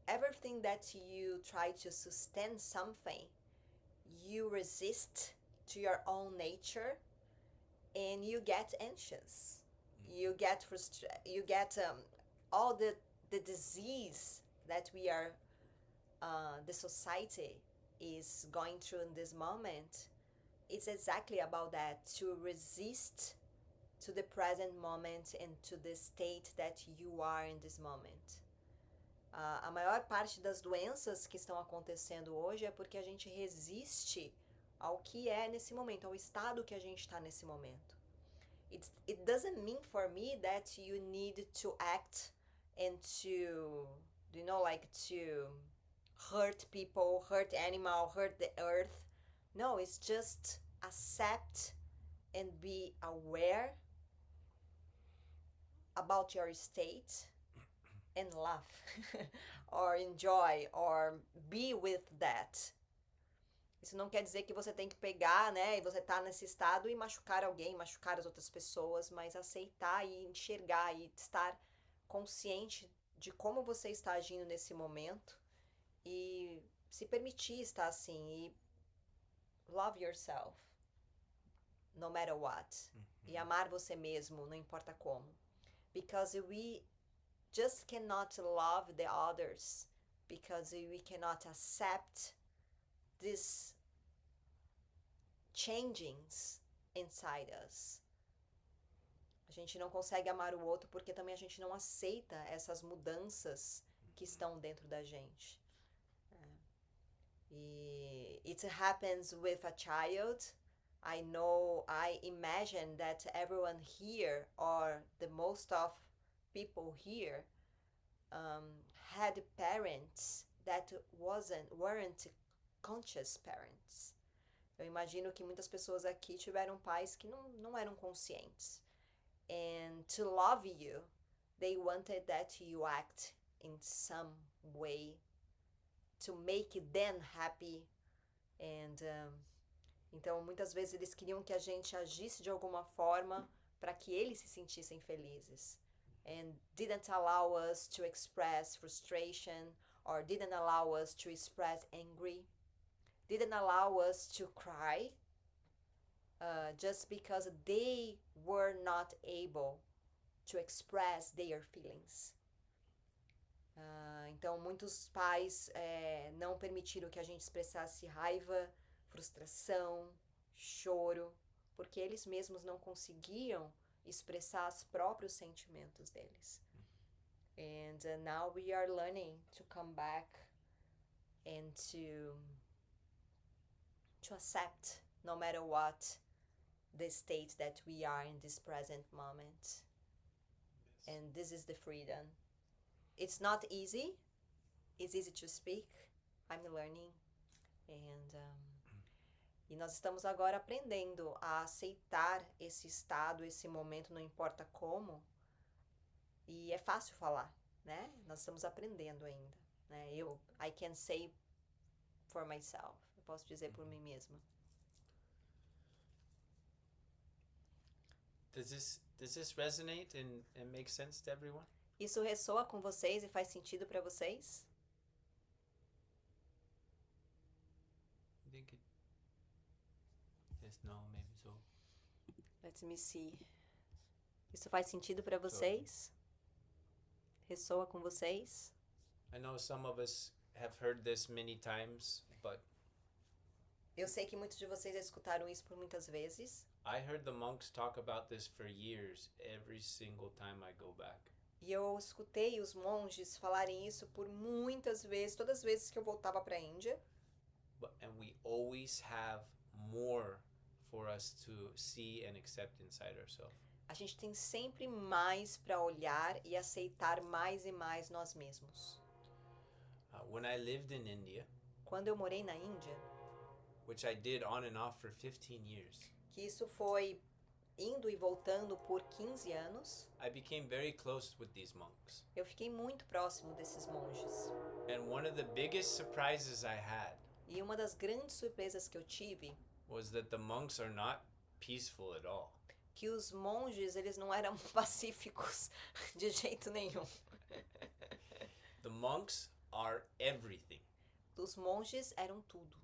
everything that you try to sustain something, you resist to your own nature and you get anxious. You get frustrated. You get all the disease that we are the society is going through in this moment, it's exactly about that, to resist to the present moment and to the state that you are in this moment. A maior parte das doenças que estão acontecendo hoje é porque a gente resiste ao que é nesse momento, ao estado que a gente está nesse momento. It doesn't mean for me that you need to act and to, to hurt people, hurt animal, hurt the earth. No, it's just accept and be aware about your state and laugh or enjoy or be with that. Isso não quer dizer que você tem que pegar, né, e você tá nesse estado e machucar alguém, machucar as outras pessoas, mas aceitar e enxergar e estar consciente de como você está agindo nesse momento e se permitir estar assim e love yourself no matter what. E amar você mesmo, não importa como. Because we just cannot love the others because we cannot accept these changings inside us. A gente não consegue amar o outro porque também a gente não aceita essas mudanças que estão dentro da gente. E it happens with a child. I imagine that everyone here, or the most of people here, had parents that weren't conscious parents. Eu imagino que muitas pessoas aqui tiveram pais que não eram conscientes. And to love you, they wanted that you act in some way to make them happy. And então muitas vezes eles queriam que a gente agisse de alguma forma para que eles se sentissem felizes. And didn't allow us to express frustration or didn't allow us to express angry. Didn't allow us to cry just because they were not able to express their feelings. Então, muitos pais não permitiram que a gente expressasse raiva, frustração, choro, porque eles mesmos não conseguiam expressar os próprios sentimentos deles. And now we are learning to come back and to accept, no matter what, the state that we are in this present moment. Yes. And this is the freedom. It's not easy. It's easy to speak. I'm learning. And e nós estamos agora aprendendo a aceitar esse estado, esse momento, não importa como. E é fácil falar, né? Nós estamos aprendendo ainda, né? I can say for myself. Eu posso dizer por mim mesma. Does this resonate and make sense to everyone? Isso ressoa com vocês e faz sentido para vocês? I think it. Yes, no, maybe so. Let me see. Isso faz sentido para vocês? Ressoa com vocês? I know some of us have heard this many times, but eu sei que muitos de vocês já escutaram isso por muitas vezes. I heard the monks talk about this for years, every single time I go back. E eu escutei os monges falarem isso por muitas vezes, todas as vezes que eu voltava para a Índia. And we always have more for us to see and accept inside ourselves. A gente tem sempre mais para olhar e aceitar mais e mais nós mesmos. When I lived in India, quando eu morei na Índia, which I did on and off for 15 years. Que isso foi indo e voltando por 15 anos. I became very close with these monks. Eu fiquei muito próximo desses monges. And one of the biggest surprises I had. E uma das grandes surpresas que eu tive was that the monks are not peaceful at all. Que os monges, eles não eram pacíficos de jeito nenhum. The monks are everything. Os monges eram tudo.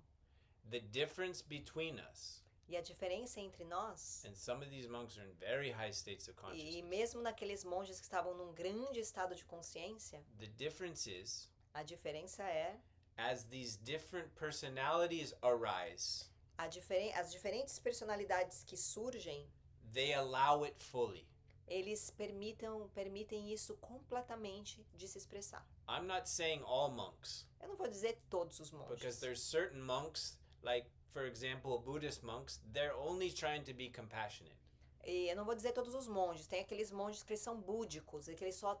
The difference between us. E a diferença entre nós. And some of these monks are in very high states of consciousness. E mesmo naqueles monges que estavam num grande estado de consciência. The difference is. A diferença é. as these different personalities arise, As diferentes personalidades que surgem, they allow it fully. eles permitem isso completamente de se expressar. I'm not saying all monks, Eu não vou dizer todos os because monges. there's certain monks, like for example, Buddhist monks, they're only trying to be compassionate. E eu não vou dizer todos os monges. Tem aqueles monges que eles são búdicos e que eles só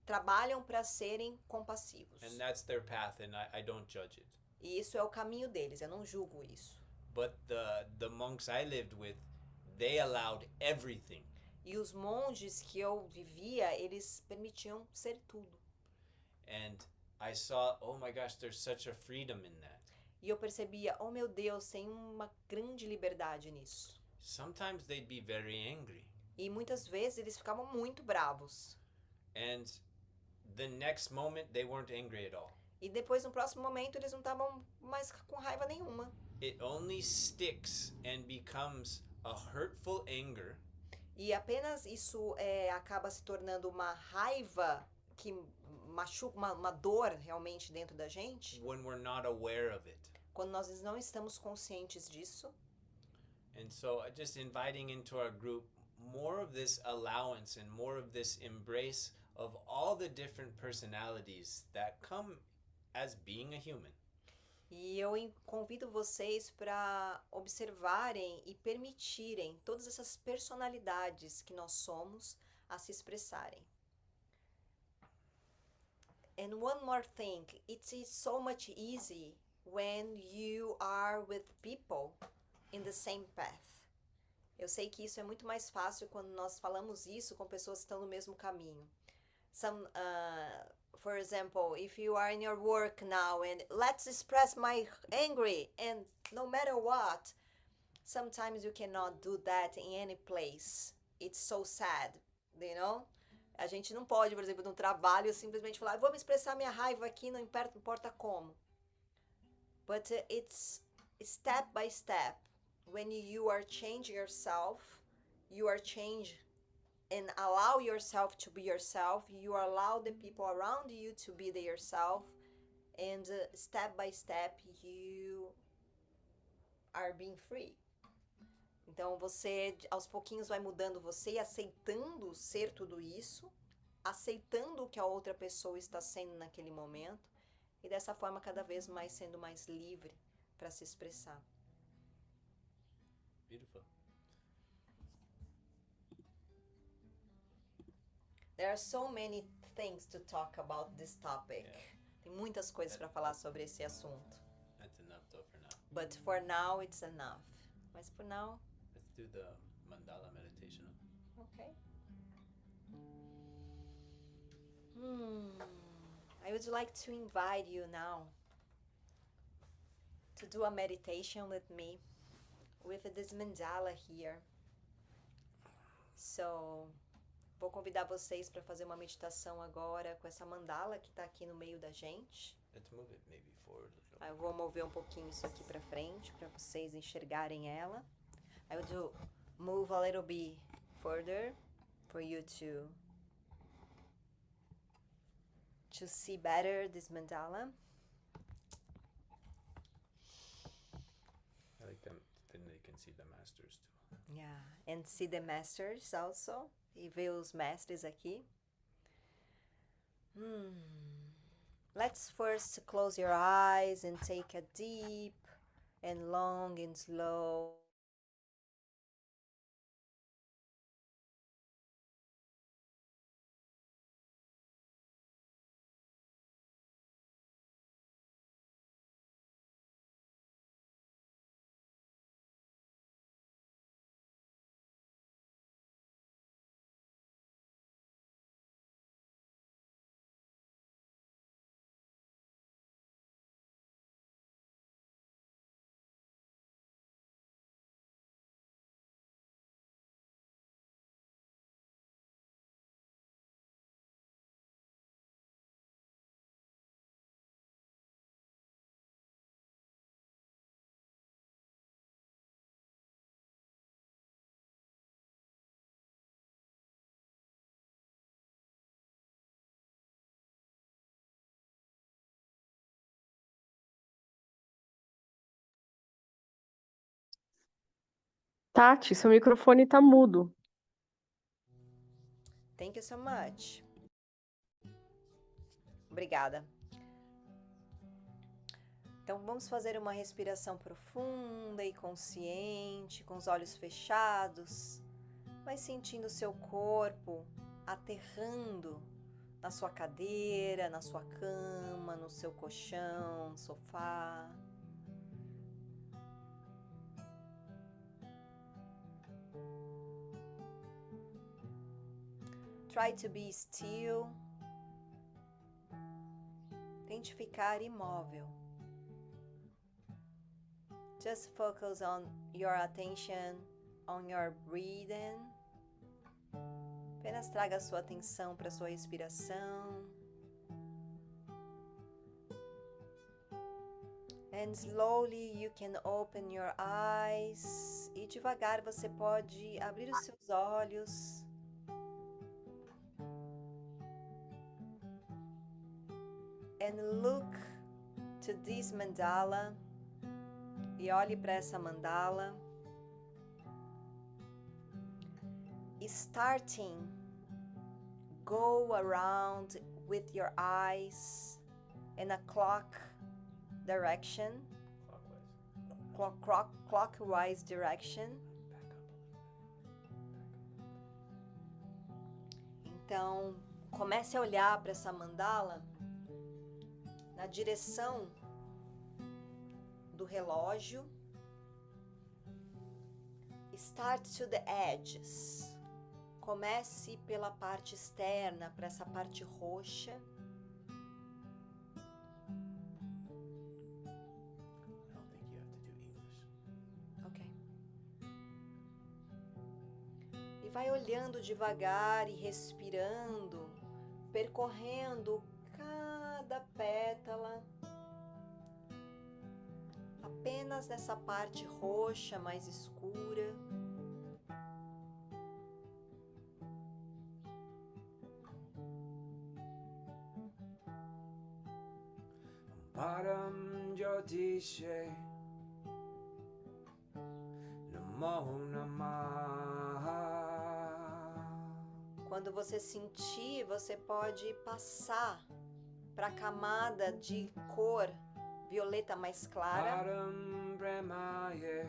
trabalham para serem compassivos. And that's their path, and I don't judge it. E isso é o caminho deles, eu não julgo isso. But the monks I lived with, they allowed everything. E os monges que eu vivia, eles permitiam ser tudo. And I saw, oh my gosh, there's such a freedom in that. E eu percebia, oh meu Deus, tem uma grande liberdade nisso. Sometimes they'd be very angry. E muitas vezes eles ficavam muito bravos. And the next moment, they weren't angry at all. E depois, no próximo momento, eles não estavam mais com raiva nenhuma. It only sticks and becomes a hurtful anger E apenas isso acaba se tornando uma raiva que machuca, uma dor realmente dentro da gente, when we're not aware of it. quando nós não estamos conscientes disso. And so just inviting into our group more of this allowance and more of this embrace of all the different personalities that come as being a human. E eu convido vocês para observarem e permitirem todas essas personalidades que nós somos a se expressarem. And one more thing, it is so much easy when you are with people in the same path. Eu sei que isso é muito mais fácil quando nós falamos isso com pessoas que estão no mesmo caminho. For example, if you are in your work now and let's express my angry, and no matter what, sometimes you cannot do that in any place. It's so sad, you know? A gente não pode, por exemplo, no trabalho, simplesmente falar, vou me expressar minha raiva aqui, não importa como. But it's step by step. When you are changing yourself, you are changing and allow yourself to be yourself. You allow the people around you to be yourself. And step by step, you are being free. Então, você, aos pouquinhos, vai mudando você e aceitando ser tudo isso, aceitando o que a outra pessoa está sendo naquele momento, e dessa forma, cada vez mais sendo mais livre para se expressar. Beautiful. There are so many things to talk about this topic. Yeah. Tem muitas coisas para falar sobre esse assunto. That's enough though for now. But for now, it's enough. Mas por now, Let's do the mandala meditation. okay. I would like to invite you now to do a meditation with me with this mandala here. So, vou convidar vocês para fazer uma meditação agora com essa mandala que está aqui no meio da gente. Let's move it maybe forward a little. Eu vou mover um pouquinho isso aqui para frente para vocês enxergarem ela. I will move a little bit further for you to see better this mandala. I like them. Then they can see the masters too. Yeah, and see the masters also. E ver os mestres aqui. Let's first close your eyes and take a deep and long and slow Taty, seu microfone tá mudo. Thank you so much. Obrigada. Então, vamos fazer uma respiração profunda e consciente, com os olhos fechados. Vai sentindo o seu corpo aterrando na sua cadeira, na sua cama, no seu colchão, no sofá. Try to be still. Tente ficar imóvel. Just focus on your attention on your breathing. Apenas traga a sua atenção para a sua respiração. And slowly you can open your eyes. E devagar você pode abrir os seus olhos. And look to this mandala. E olhe para essa mandala. Starting, go around with your eyes in a clock direction, clockwise direction. Então, comece a olhar para essa mandala na direção do relógio. Start to the edges. Comece pela parte externa, para essa parte roxa. Ok. E vai olhando devagar e respirando, percorrendo cada pétala. Apenas nessa parte roxa mais escura. Param Jyotishe Namo Namah. Quando você sentir, você pode passar para a camada de cor violeta mais clara. Param Brahmaye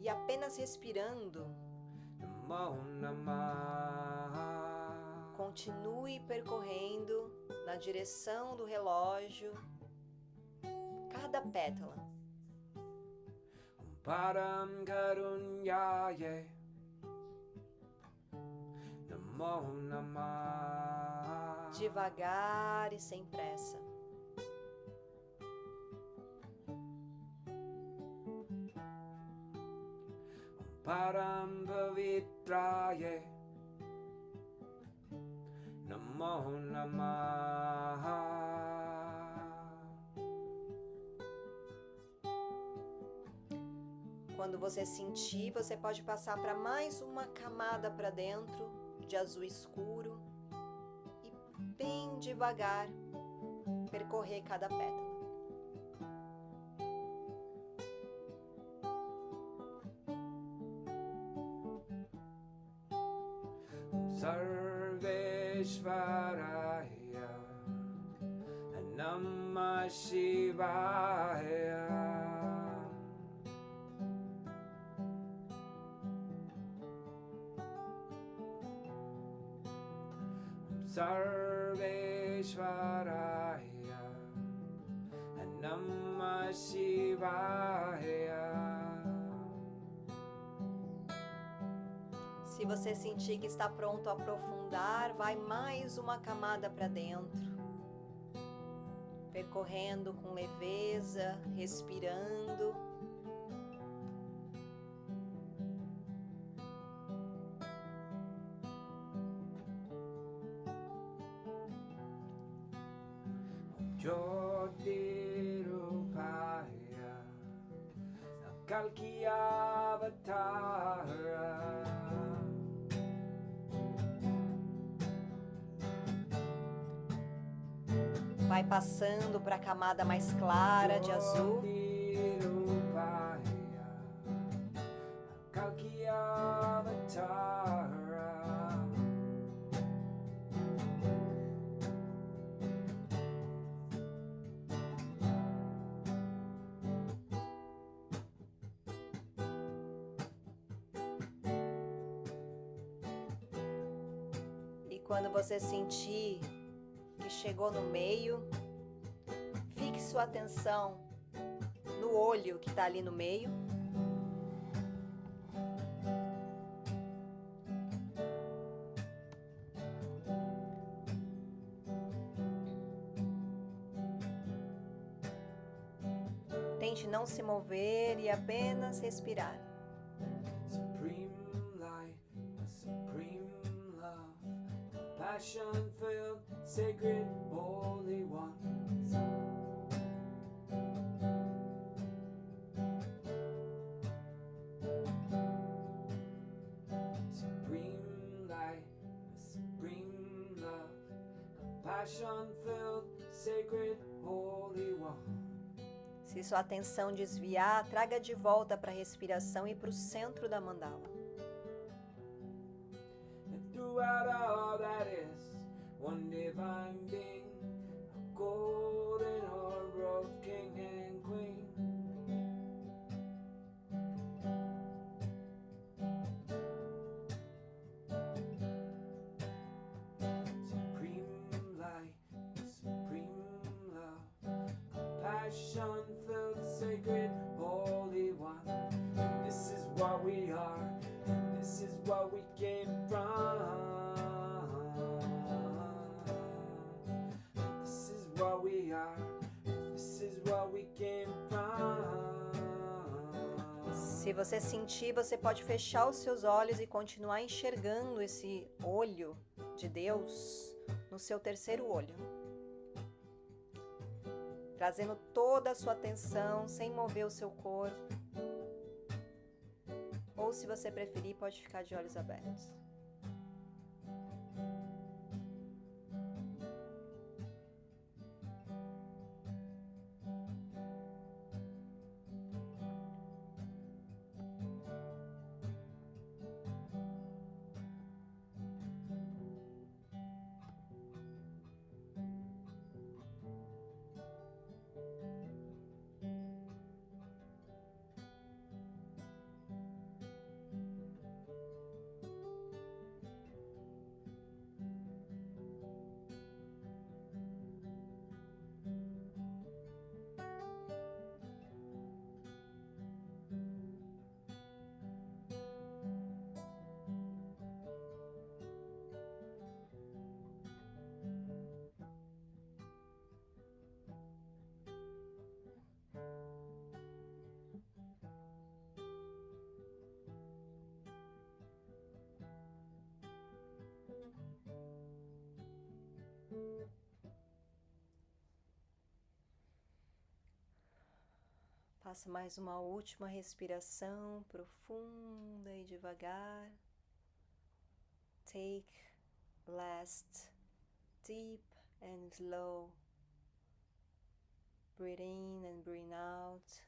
E apenas respirando, Namo Namah. continue percorrendo na direção do relógio cada pétala. Param Karunyaye Namo Namah. Devagar e sem pressa. Param Pavitraye Namo Namah. Quando você sentir, você pode passar para mais uma camada para dentro de azul escuro e bem devagar percorrer cada pétala. Sarveshvaraya Namah Shivaya. Sarveshvaraya Namah Shivaya. Se você sentir que está pronto a aprofundar, vai mais uma camada para dentro, percorrendo com leveza, respirando. Jyotirupaya Kalkiyavatara. Vai passando para a camada mais clara de azul. Jyotirupaya Kalkiyavatara. quando você sentir que chegou no meio, fixe sua atenção no olho que está ali no meio. Tente não se mover e apenas respirar. Supreme light, supreme love, passion-filled, sacred, holy one. Supreme light, supreme love, passion-filled, sacred, holy one. Se sua atenção desviar, traga de volta para a respiração e para o centro da mandala. And throughout all that is, one divine being, a golden orb of king and queen. Supreme light, supreme love, compassion-filled, sacred, holy one. This is what we are, this is what we came from. This is what we are, this is what we came from. Se você sentir, você pode fechar os seus olhos e continuar enxergando esse olho de Deus no seu terceiro olho. Trazendo toda a sua atenção, sem mover o seu corpo. Ou, se você preferir, pode ficar de olhos abertos. Faça mais uma última respiração profunda e devagar. Take last deep and slow breathe in and breathe out.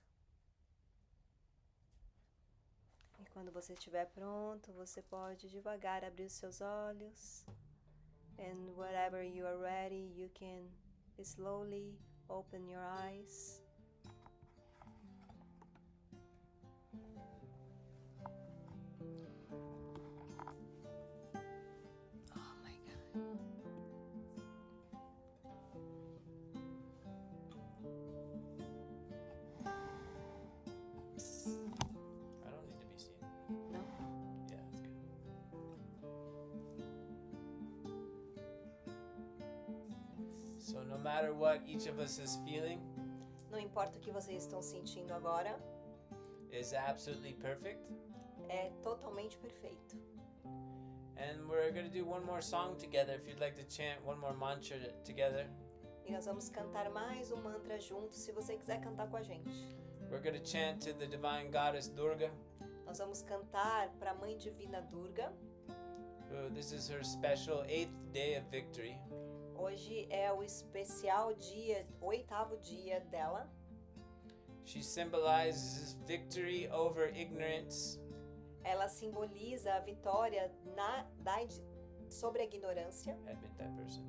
E quando você estiver pronto, você pode devagar abrir os seus olhos. And wherever you are ready, you can slowly open your eyes. I don't need to be seen. No? Yeah, that's good. So no matter what each of us is feeling Não importa o que vocês estão sentindo agora, is absolutely perfect. é totalmente perfeito. And we're going to do one more song together. If you'd like to chant one more mantra together. E nós vamos cantar mais um mantra juntos, se você quiser cantar com a gente. We're going to chant to the divine goddess Durga. Nós vamos cantar para a Mãe Divina Durga. This is her special 8th day of victory. Hoje é o especial dia, o 8º dia dela. She symbolizes victory over ignorance. Ela simboliza a vitória sobre a ignorância. Admit that person.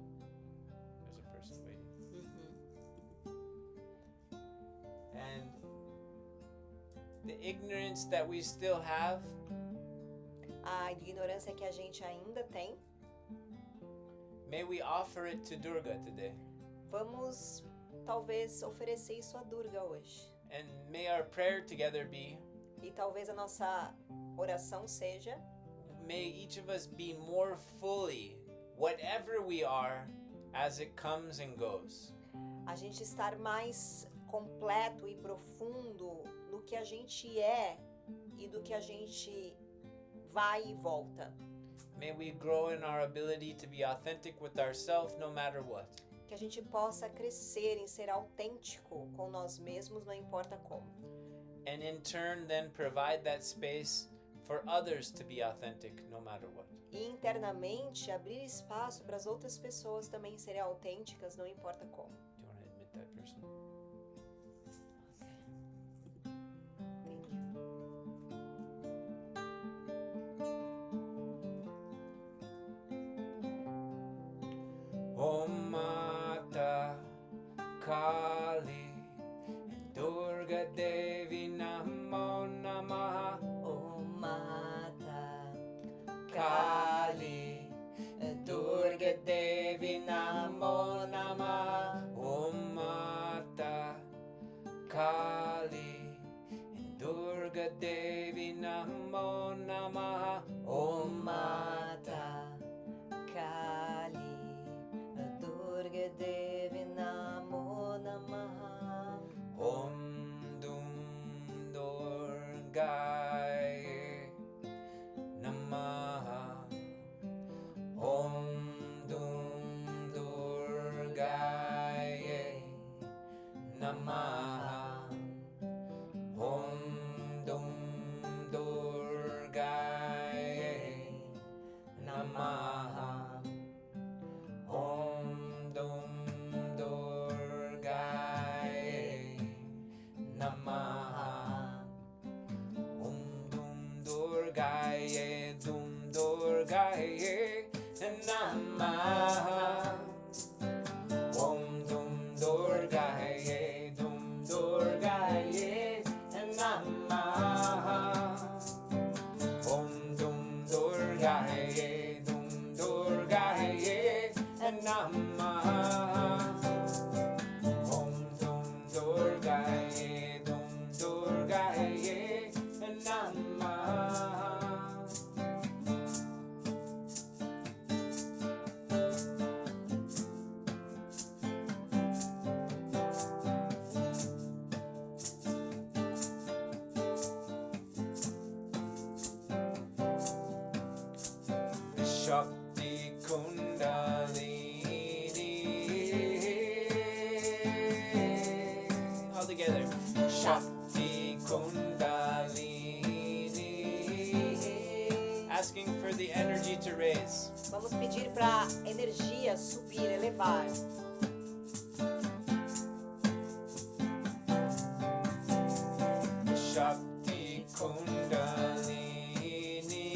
There's a person waiting. And the ignorance that we still have A ignorância que a gente ainda tem May we offer it to Durga today. Vamos talvez oferecer isso a Durga hoje. And may our prayer together be, E talvez a nossa oração seja: may each of us be more fully whatever we are as it comes and goes. a gente estar mais completo e profundo no que a gente é e do que a gente vai e volta. May we grow in our ability to be authentic with ourselves no matter what. Que a gente possa crescer em ser autêntico com nós mesmos, não importa como. And in turn then provide that space for others to be authentic no matter what. E internamente abrir espaço para as outras pessoas também serem autênticas, não importa como. Do you want to admit that person? Om Mata Kali Durga Devi Namo Namaha. Om Mata Kali Durga Devi Namo Namaha. Om Mata Kali Durga Devi Namo Namaha. Om Mata Kali Durga Devi Namo Namaha. Om Dum Durgaye Namaha. Om Dum Durgaye Namaha. Om Dum Durgaye Namaha. Om Dum Durgaye Namaha. Om Dum Durgaye Namaha. Om Dum Durgaye Namaha. Om Dum Durgaye Namaha. Om Dum Durgaye Namaha. Shakti Kundalini. All together. Shakti Kundalini. Asking for the energy to raise. Vamos pedir para a energia subir, elevar. Shakti Kundalini.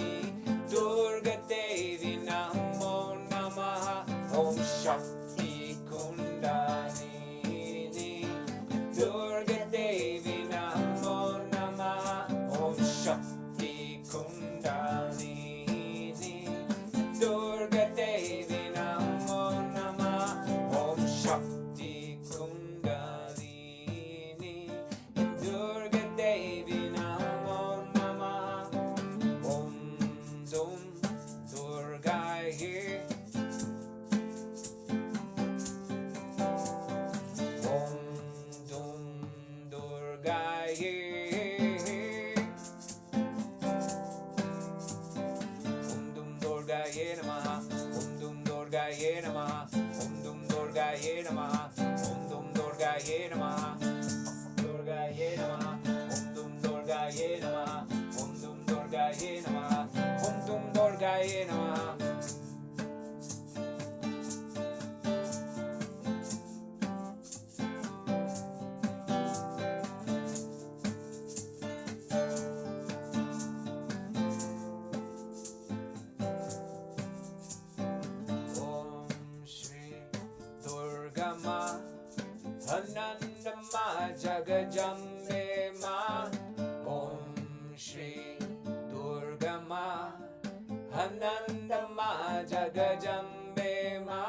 Durga Devi Namo Namaha. Om Shakti Kundalini. Durga Devi Namo Namaha. Om Shakti Kundalini. Durga Devi Namo Namaha. Om Shakti Kundalini. Durga Devi Namo Namaha. Om Dum Durgaye. Om Dum Durgaye. Om Dum Durgaye Namaha. Om Dum Durgaye Namaha. Om Dum Durgaye Namaha. Om Dum Durgaye Namaha. Durgaye Namaha. Om Dum Durgaye Namaha. Om Dum Durgaye Namaha. Om Dum Durgaye Namaha. Om Shri Durga Ma Ananda Ma Jagajambe Ma. Om Shri Durga Ma Ananda Ma Jagajambe Ma.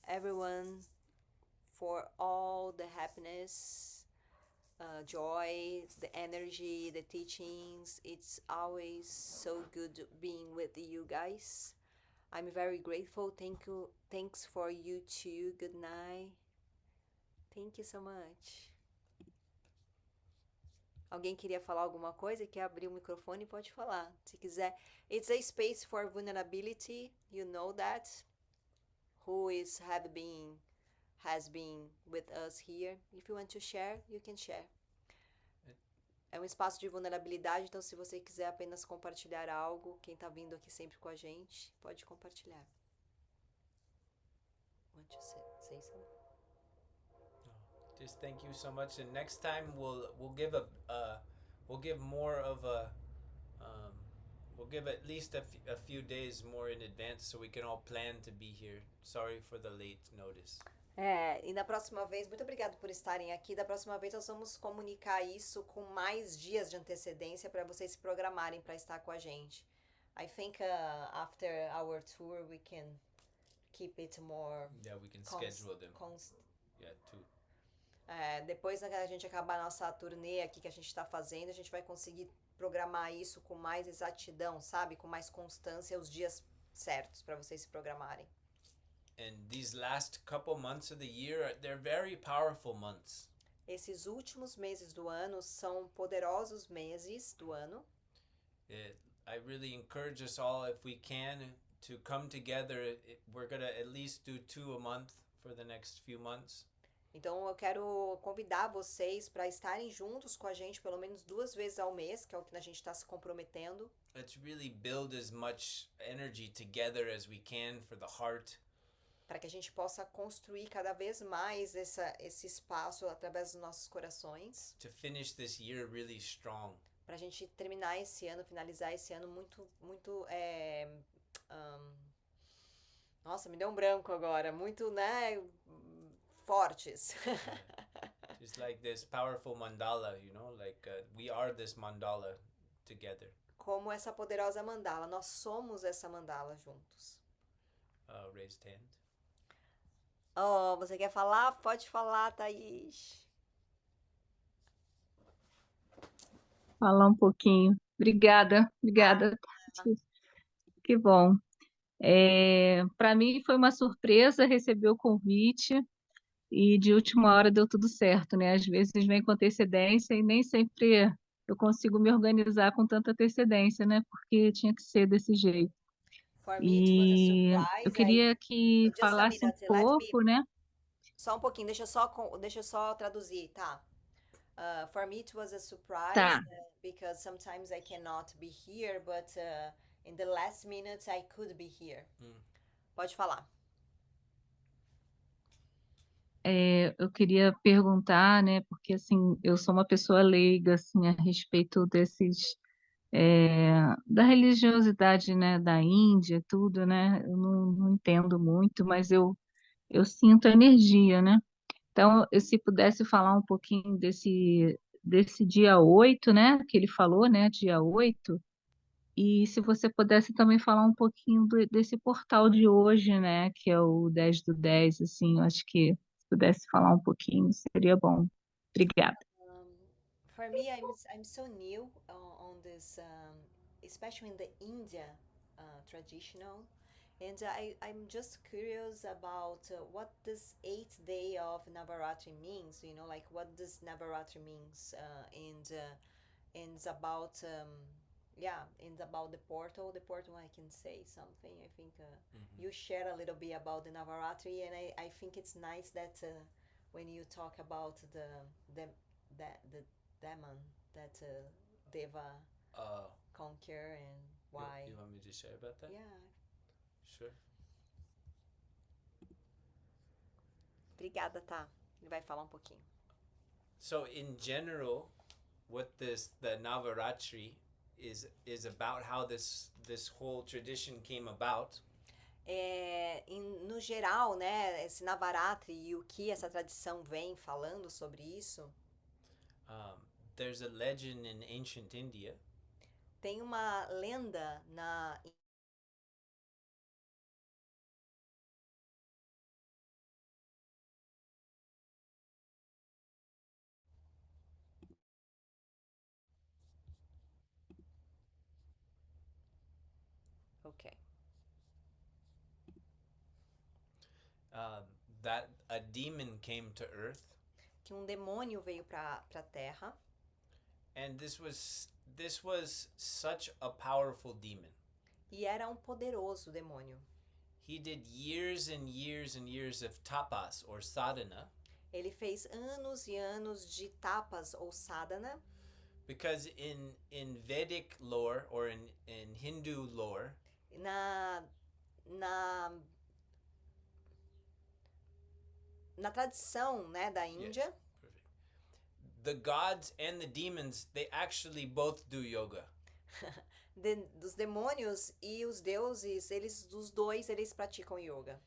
everyone for all the happiness, joy, the energy, the teachings. It's always so good being with you guys. I'm very grateful. Thank you. Thanks for you too. Good night. Thank you so much. Alguém queria falar alguma coisa? Quer abrir o microfone? Pode falar. Se quiser. It's a space for vulnerability. You know that. Who has been with us here. If you want to share, you can share. É um espaço de vulnerabilidade, então se você quiser apenas compartilhar algo, quem está vindo aqui sempre com a gente, pode compartilhar. Want to say something? Just thank you so much, and next time we'll give more of a we'll give at least a few days more in advance so we can all plan to be here. Sorry for the late notice. E na próxima vez, muito obrigado por estarem aqui. Da próxima vez nós vamos comunicar isso com mais dias de antecedência para vocês se programarem para estar com a gente. I think after our tour we can keep it more. Yeah, we can schedule them. Yeah, too. Depois que a gente acabar a nossa turnê aqui que a gente está fazendo, a gente vai conseguir programar isso com mais exatidão, sabe? Com mais constância, os dias certos para vocês se programarem. And these last couple months of the year, they're very powerful months. Esses últimos meses do ano são poderosos meses do ano. I really encourage us all, if we can, to come together. We're going to at least do 2 a month for the next few months. Então eu quero convidar vocês para estarem juntos com a gente pelo menos 2 vezes ao mês, que é o que a gente está se comprometendo. Let's really build as much energy together as we can for the heart. Para que a gente possa construir cada vez mais esse espaço através dos nossos corações. To finish this year really strong. Para a gente terminar esse ano, finalizar esse ano muito nossa, me deu um branco agora. Muito, né? Fortes. Just like this powerful mandala, you know, like we are this mandala together. Como essa poderosa mandala. Nós somos essa mandala juntos. Raised hand. Oh, você quer falar? Pode falar, Thaís. Falar um pouquinho. Obrigada, Taty. Que bom. Para mim foi uma surpresa receber o convite e de última hora deu tudo certo, né? Às vezes vem com antecedência e nem sempre eu consigo me organizar com tanta antecedência, né? Porque tinha que ser desse jeito. E eu queria que falasse um pouco, né? Só um pouquinho, deixa eu só traduzir, tá? For me it was a surprise, Tá. Because sometimes I cannot be here, but in the last minutes I could be here. Pode falar. Eu queria perguntar, né? Porque assim, eu sou uma pessoa leiga assim, a respeito da religiosidade, né, da Índia, tudo, né? Eu não entendo muito, mas eu sinto a energia, né? Então, se pudesse falar um pouquinho desse dia 8, né, que ele falou, né, dia 8, e se você pudesse também falar um pouquinho desse portal de hoje, né, que é o 10/10, assim, eu acho que se pudesse falar um pouquinho, seria bom. Obrigada. For me, I'm so new on this, especially in the India traditional, and I'm just curious about what this 8th day of Navaratri means. You know, like what does Navaratri means, and it's about and about the portal. The portal, I can say something. I think you share a little bit about the Navaratri, and I think it's nice that when you talk about the demon that Deva conquer and why. You want me to share about that? Yeah. Sure. Obrigada, tá? Ele vai falar um pouquinho. So in general, what the Navaratri is about, how this whole tradition came about. No geral, né, esse Navaratri e o que essa tradição vem falando sobre isso. There's a legend in ancient India. Tem uma lenda na Ok. That a demon came to Earth, Que um demônio veio para a Terra. and this was such a powerful demon. E era um poderoso demônio. He did years and years and years of tapas or sadhana, Ele fez anos e anos de tapas ou sadhana, because in Vedic lore or in Hindu lore, na tradição, né, da Índia. perfect, the gods and the demons, they actually both do yoga. Dos demônios e os deuses, os dois praticam yoga.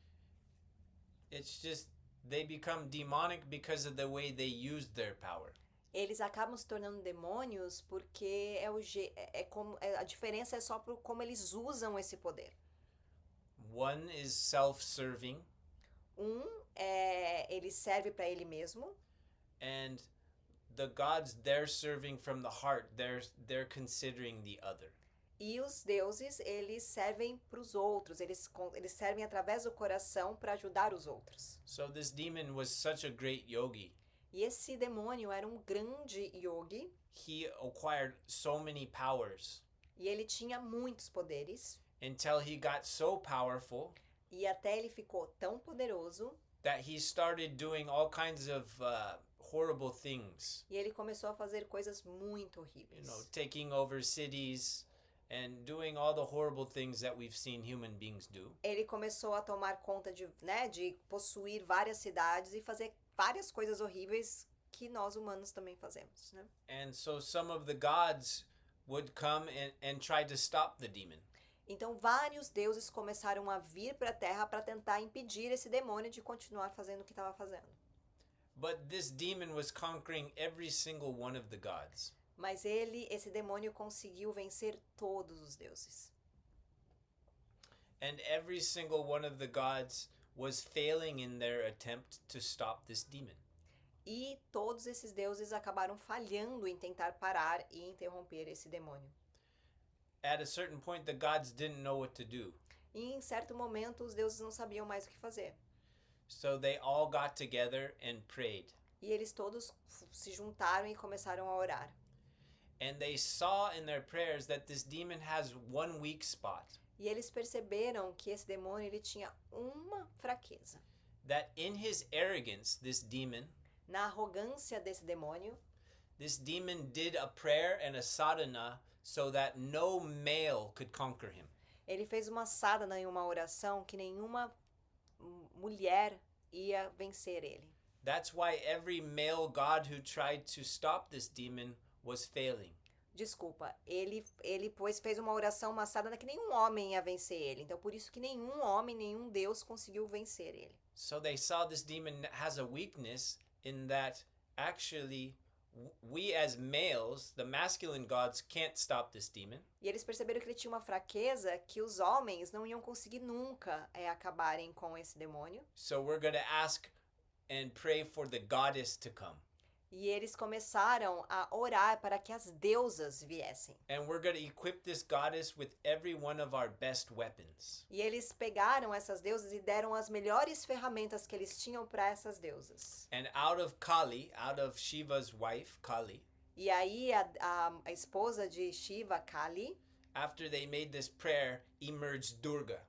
It's just they become demonic because of the way they use their power. Eles acabam se tornando demônios porque a diferença é só por como eles usam esse poder. One is self-serving, Ele serve para ele mesmo, and the gods, they're serving from the heart. They're considering the other. e os deuses, eles servem para os outros, eles servem através do coração para ajudar os outros. So this demon was such a great yogi. E esse demônio era um grande yogi, He acquired so many powers e ele tinha muitos poderes, until he got so powerful e até ele ficou tão poderoso, that he started doing all kinds of horrible things. e ele começou a fazer coisas muito horríveis. Taking over cities and doing all the horrible things that we've seen human beings do. Ele começou a tomar conta de possuir várias cidades e fazer várias coisas horríveis que nós humanos também fazemos, né? And so some of the gods would come and try to stop the demon. Então vários deuses começaram a vir para a Terra para tentar impedir esse demônio de continuar fazendo o que estava fazendo. But this demon was conquering every single one of the gods. Mas esse demônio conseguiu vencer todos os deuses. And every single one of the gods was failing in their attempt to stop this demon. E todos esses deuses acabaram falhando em tentar parar e interromper esse demônio. At a certain point, the gods didn't know what to do. E em certo momento os deuses não sabiam mais o que fazer. So they all got together and prayed. E eles todos se juntaram e começaram a orar. And they saw in their prayers that this demon has one weak spot. E eles perceberam que esse demônio ele tinha uma fraqueza. That in his arrogance, this demon Na arrogância desse demônio, this demon did a prayer and a sadhana so that no male could conquer him. ele fez uma sadhana e uma oração que nenhuma mulher ia vencer ele. That's why every male god who tried to stop this demon was failing. Desculpa, ele fez uma oração, uma sadhana que nenhum homem ia vencer ele. Então, por isso que nenhum homem, nenhum Deus conseguiu vencer ele. So they saw this demon has a weakness in that actually we as males, the masculine gods, can't stop this demon. E eles perceberam que ele tinha uma fraqueza que os homens não iam conseguir nunca acabarem com esse demônio. So we're going to ask and pray for the goddess to come. E eles começaram a orar para que as deusas viessem. And we're going to equip this goddess with every one of our best weapons. E eles pegaram essas deusas e deram as melhores ferramentas que eles tinham para essas deusas. And out of Kali, out of Shiva's wife, Kali, E aí a esposa de Shiva, Kali, after they made this prayer, emerged Durga.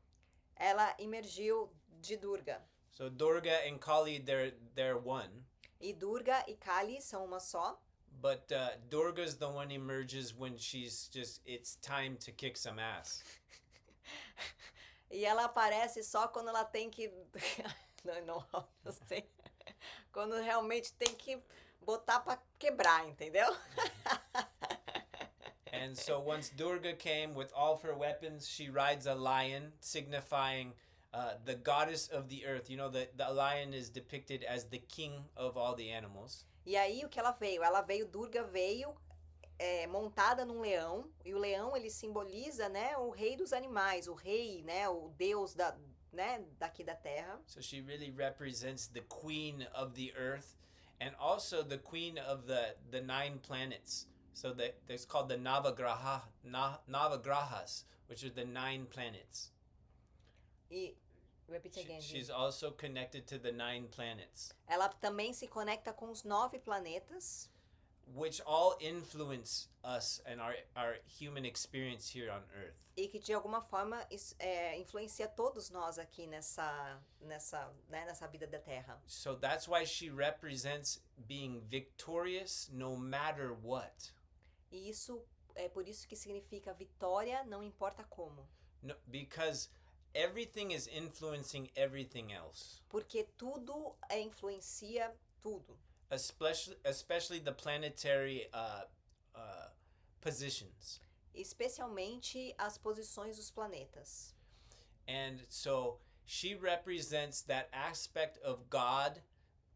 ela emergiu de Durga. So Durga and Kali, they're one. E Durga e Kali são uma só. But Durga's the one emerges when it's time to kick some ass. E ela aparece só quando ela tem que... não sei. Quando realmente tem que botar pra quebrar, entendeu? And so once Durga came with all of her weapons, she rides a lion, signifying the goddess of the earth. You know, the lion is depicted as the king of all the animals. E aí o que ela veio? Durga veio montada num leão. E o leão, ele simboliza, né, o rei dos animais. O rei, né, o deus daqui da terra. So she really represents the queen of the earth and also the queen of the 9 planets. So that's called the Navagrahas, which are the 9 planets. E repeat again. She's also connected to the 9 planets, Ela também se conecta com os 9 planetas, which all influence us and our human experience here on Earth. e que de alguma forma influencia todos nós aqui nessa vida da Terra. So that's why she represents being victorious no matter what. E isso é por isso que significa vitória, não importa como. No, because everything is influencing everything else. Porque tudo influencia tudo. Especially the planetary positions. Especialmente as posições dos planetas. And so she represents that aspect of God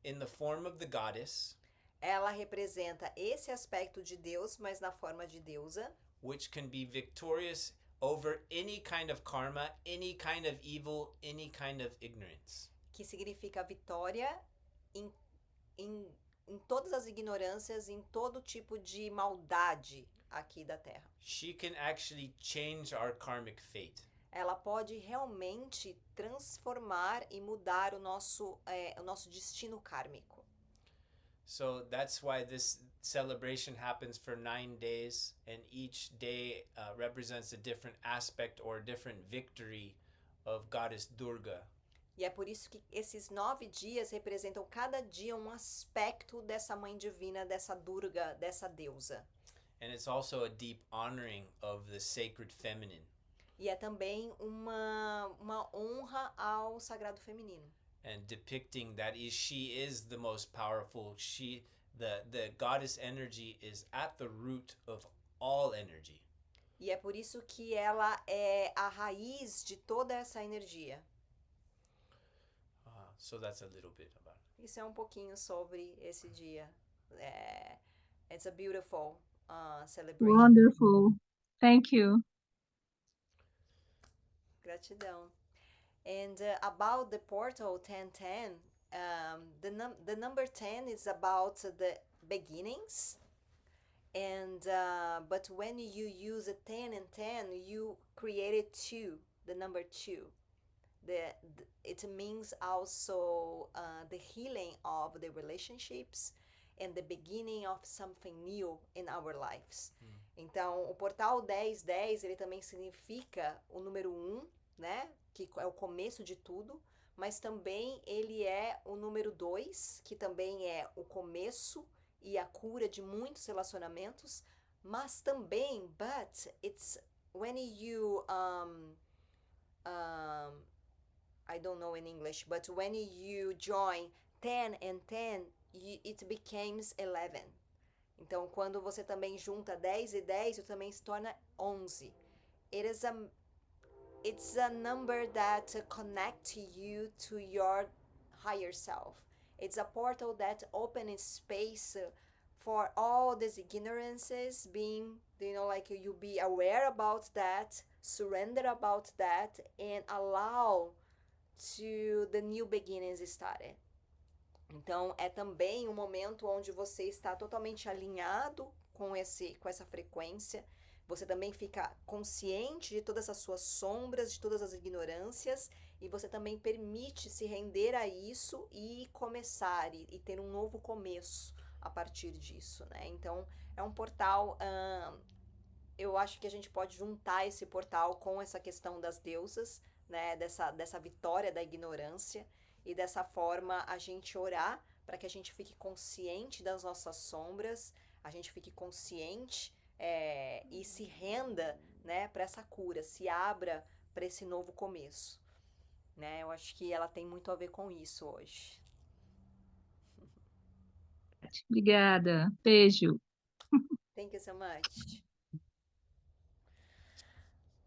in the form of the goddess. Ela representa esse aspecto de Deus, mas na forma de deusa, which can be victorious over any kind of karma, any kind of evil, any kind of ignorance. que significa vitória em todas as ignorâncias, em todo tipo de maldade aqui da Terra. She can actually change our karmic fate. Ela pode realmente transformar e mudar o nosso destino kármico. So that's why this celebration happens for 9 days, and each day represents a different aspect or different victory of Goddess Durga. E é por isso que esses 9 dias representam cada dia um aspecto dessa mãe divina, dessa Durga, dessa deusa. And it's also a deep honoring of the sacred feminine. E é também uma honra ao sagrado feminino. And depicting that she is the most powerful. The goddess energy is at the root of all energy. E é por isso que ela é a raiz de toda essa energia. So that's a little bit about it. Isso é um pouquinho sobre esse dia. It's a beautiful celebration. Wonderful. Thank you. Gratidão. And about the portal 1010, the number 10 is about the beginnings. And but when you use a 10 and 10, you created 2, the number 2. It means also the healing of the relationships and the beginning of something new in our lives. Então, o portal 1010, ele também significa o número 1, né? Que é o começo de tudo, mas também ele é o número 2, que também é o começo e a cura de muitos relacionamentos, mas também, but it's when you I don't know in English, but when you join 10 and 10, it becomes 11. Então, quando você também junta 10 e 10, isso também se torna 11. It's a number that connects you to your higher self. It's a portal that opens space for all these ignorances being, like you be aware about that, surrender about that, and allow to the new beginnings started. Então, é também um momento onde você está totalmente alinhado com essa frequência. Você também fica consciente de todas as suas sombras, de todas as ignorâncias, e você também permite se render a isso e começar, e ter um novo começo a partir disso, né? Então, é um portal, eu acho que a gente pode juntar esse portal com essa questão das deusas, né? Dessa vitória da ignorância, e dessa forma a gente orar para que a gente fique consciente das nossas sombras, a gente fique consciente e se renda, né, para essa cura, se abra para esse novo começo, né? Eu acho que ela tem muito a ver com isso hoje. Obrigada. Beijo. Thank you so much.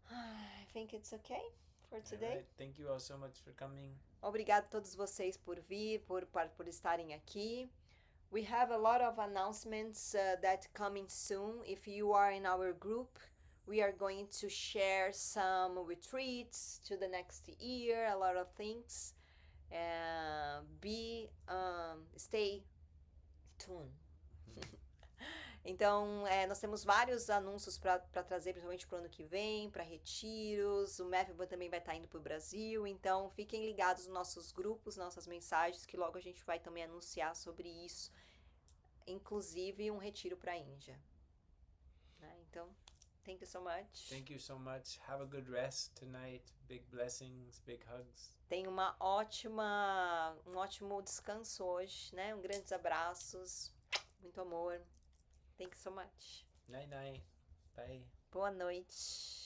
I think it's okay for today. Right. Thank you all so much for coming. Obrigado a todos vocês por vir, por estarem aqui. We have a lot of announcements that coming soon. If you are in our group, we are going to share some retreats to the next year, a lot of things. Stay tuned. Então, nós temos vários anúncios para trazer, principalmente para o ano que vem, para retiros. O Matthew também vai estar indo para o Brasil. Então, fiquem ligados nos nossos grupos, nossas mensagens, que logo a gente vai também anunciar sobre isso. Inclusive, um retiro para a Índia. Né? Então, thank you so much. Thank you so much. Have a good rest tonight. Big blessings, big hugs. Tenha um ótimo descanso hoje, né? Grandes abraços, muito amor. Thank you so much. Night night. Bye. Boa noite.